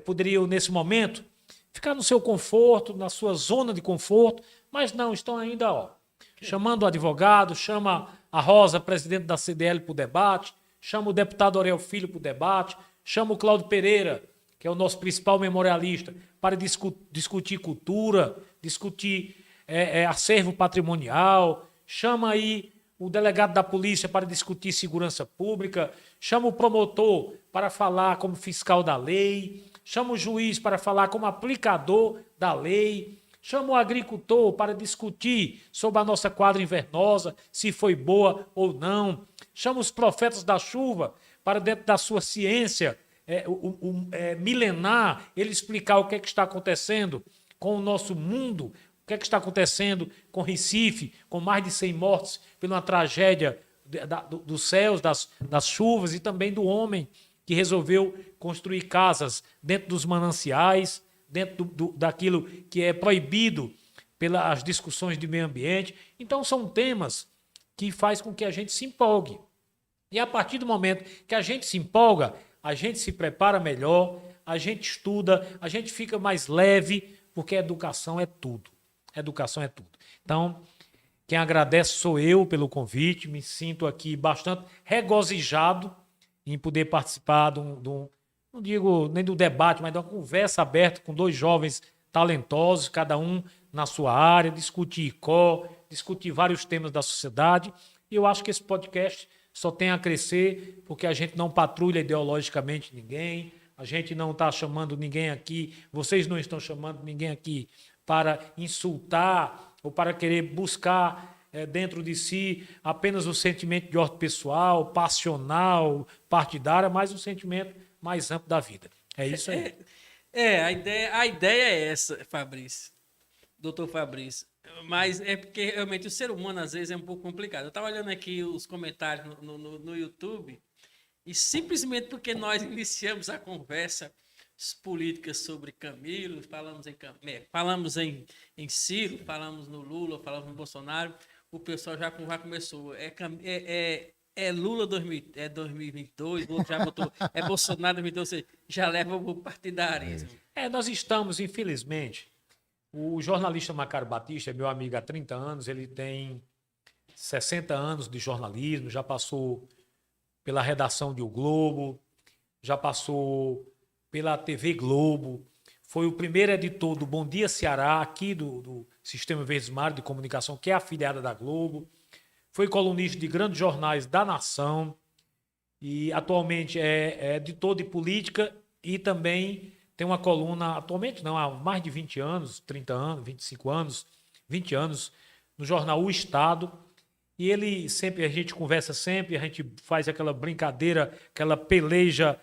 C: poderiam nesse momento ficar no seu conforto, na sua zona de conforto, mas não, estão ainda chamando o advogado, chama a Rosa, presidente da CDL, para o debate, chama o deputado Aurel Filho para o debate, chama o Cláudio Pereira, que é o nosso principal memorialista, para discutir cultura, discutir acervo patrimonial, chama aí o delegado da polícia para discutir segurança pública, chama o promotor para falar como fiscal da lei, chama o juiz para falar como aplicador da lei, chama o agricultor para discutir sobre a nossa quadra invernosa, se foi boa ou não, chama os profetas da chuva para, dentro da sua ciência milenar, ele explicar o que é que está acontecendo com o nosso mundo, o que é que está acontecendo com Recife, com mais de 100 mortes pela tragédia dos céus, das chuvas, e também do homem que resolveu construir casas dentro dos mananciais, dentro daquilo que é proibido pelas discussões de meio ambiente. Então são temas que faz com que a gente se empolgue. E a partir do momento que a gente se empolga, a gente se prepara melhor, a gente estuda, a gente fica mais leve, porque a educação é tudo. Educação é tudo. Então, Quem agradece sou eu pelo convite. Me sinto aqui bastante regozijado em poder participar não digo nem do debate, mas de uma conversa aberta com dois jovens talentosos, cada um na sua área, discutir ICO, discutir vários temas da sociedade. E eu acho que esse podcast só tem a crescer porque a gente não patrulha ideologicamente ninguém, a gente não está chamando ninguém aqui, vocês não estão chamando ninguém aqui para insultar ou para querer buscar dentro de si apenas o sentimento de ordem pessoal, passional, partidária, mas o sentimento mais amplo da vida. É isso aí.
B: A ideia é essa, Fabrício, doutor Fabrício. Mas é porque realmente o ser humano às vezes é um pouco complicado. Eu estava olhando aqui os comentários no YouTube e simplesmente porque nós iniciamos a conversa política sobre Camilo, falamos em Ciro, falamos no Lula, falamos no Bolsonaro, o pessoal já começou. É Lula 2022, o outro já botou, é Bolsonaro 2022, ou seja, já leva o partidarismo.
C: Nós estamos, infelizmente, o jornalista Macário Batista é meu amigo há 30 anos, ele tem 60 anos de jornalismo, já passou pela redação de O Globo, já passou pela TV Globo, foi o primeiro editor do Bom Dia Ceará, aqui do Sistema Verdes Mares de Comunicação, que é afiliada da Globo, foi colunista de grandes jornais da nação e atualmente é editor de política e também tem uma coluna, atualmente não, há mais de 20 anos, 30 anos, 25 anos, 20 anos, no jornal O Estado. E ele sempre, a gente conversa sempre, a gente faz aquela brincadeira, aquela peleja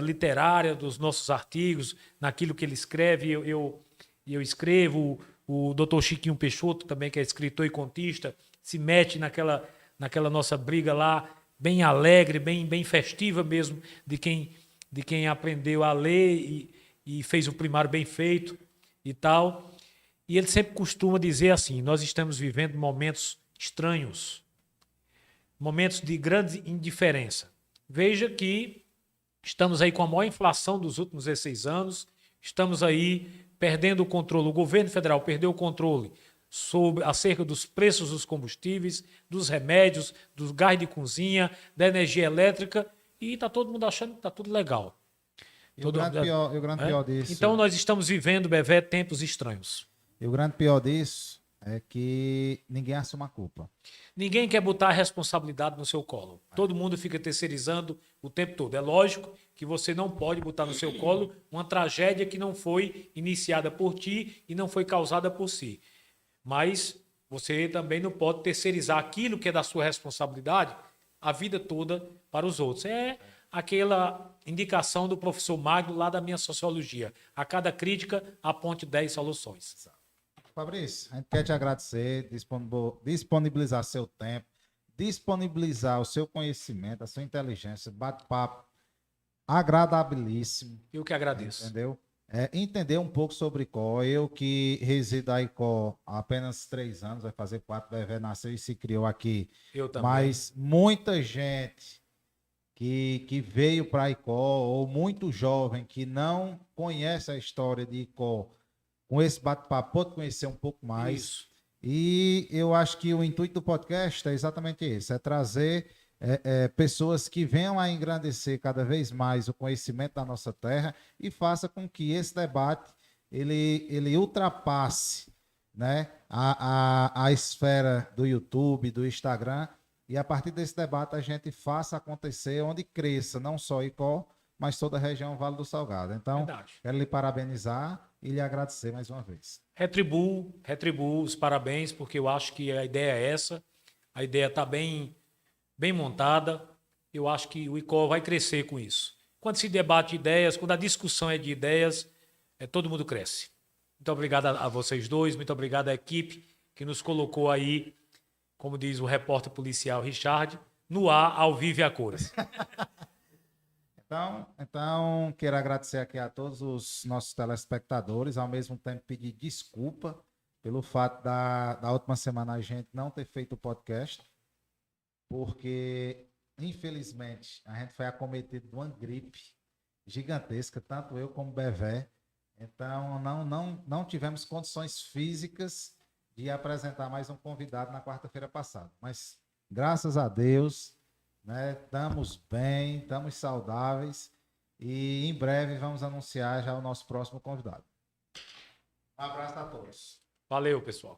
C: literária dos nossos artigos, naquilo que ele escreve, eu escrevo, o doutor Chiquinho Peixoto também, que é escritor e contista, se mete naquela nossa briga lá, bem alegre, bem festiva mesmo, de quem aprendeu a ler e fez o primário bem feito e tal. E ele sempre costuma dizer assim, nós estamos vivendo momentos estranhos, momentos de grande indiferença. Veja que estamos aí com a maior inflação dos últimos 16 anos, estamos aí perdendo o controle, o governo federal perdeu o controle acerca dos preços dos combustíveis, dos remédios, do gás de cozinha, da energia elétrica, e está todo mundo achando que está tudo legal.
A: E o grande pior disso...
C: Então nós estamos vivendo, Bevé, tempos estranhos.
A: E o grande pior disso é que ninguém assume a culpa.
C: Ninguém quer botar a responsabilidade no seu colo. Todo mundo fica terceirizando o tempo todo. É lógico que você não pode botar no seu colo uma tragédia que não foi iniciada por ti e não foi causada por si. Mas você também não pode terceirizar aquilo que é da sua responsabilidade a vida toda para os outros. É aquela indicação do professor Magno lá da minha sociologia. A cada crítica, aponte 10 soluções.
A: Fabrício, a gente quer te agradecer, disponibilizar seu tempo, disponibilizar o seu conhecimento, a sua inteligência, bate-papo agradabilíssimo.
C: Eu que agradeço.
A: Entendeu? Entender um pouco sobre ICO. Eu que resido a ICO há apenas 3 anos, vai fazer 4, Bevé nasceu e se criou aqui.
C: Eu também.
A: Mas muita gente que veio para a ICO, ou muito jovem que não conhece a história de ICO, com esse bate-papo, pode conhecer um pouco mais.
C: Isso.
A: E eu acho que o intuito do podcast é exatamente esse, é trazer pessoas que venham a engrandecer cada vez mais o conhecimento da nossa terra e faça com que esse debate ele ultrapasse, né, a esfera do YouTube, do Instagram, e a partir desse debate a gente faça acontecer onde cresça, não só ICO, mas toda a região Vale do Salgado. Então, quero lhe parabenizar e lhe agradecer mais uma vez.
C: Retribuo os parabéns, porque eu acho que a ideia é essa, a ideia está bem montada, eu acho que o ICO vai crescer com isso. Quando se debate ideias, quando a discussão é de ideias, todo mundo cresce. Muito obrigado a vocês dois, muito obrigado à equipe que nos colocou aí, como diz o repórter policial Richard, no ar, ao vivo e a cores.
A: Então, quero agradecer aqui a todos os nossos telespectadores, ao mesmo tempo pedir desculpa pelo fato da última semana a gente não ter feito o podcast, porque, infelizmente, a gente foi acometido de uma gripe gigantesca, tanto eu como o Bevé. Então, não tivemos condições físicas de apresentar mais um convidado na quarta-feira passada. Mas, graças a Deus, né, estamos bem, estamos saudáveis e em breve vamos anunciar já o nosso próximo convidado. Um abraço a todos.
C: Valeu, pessoal.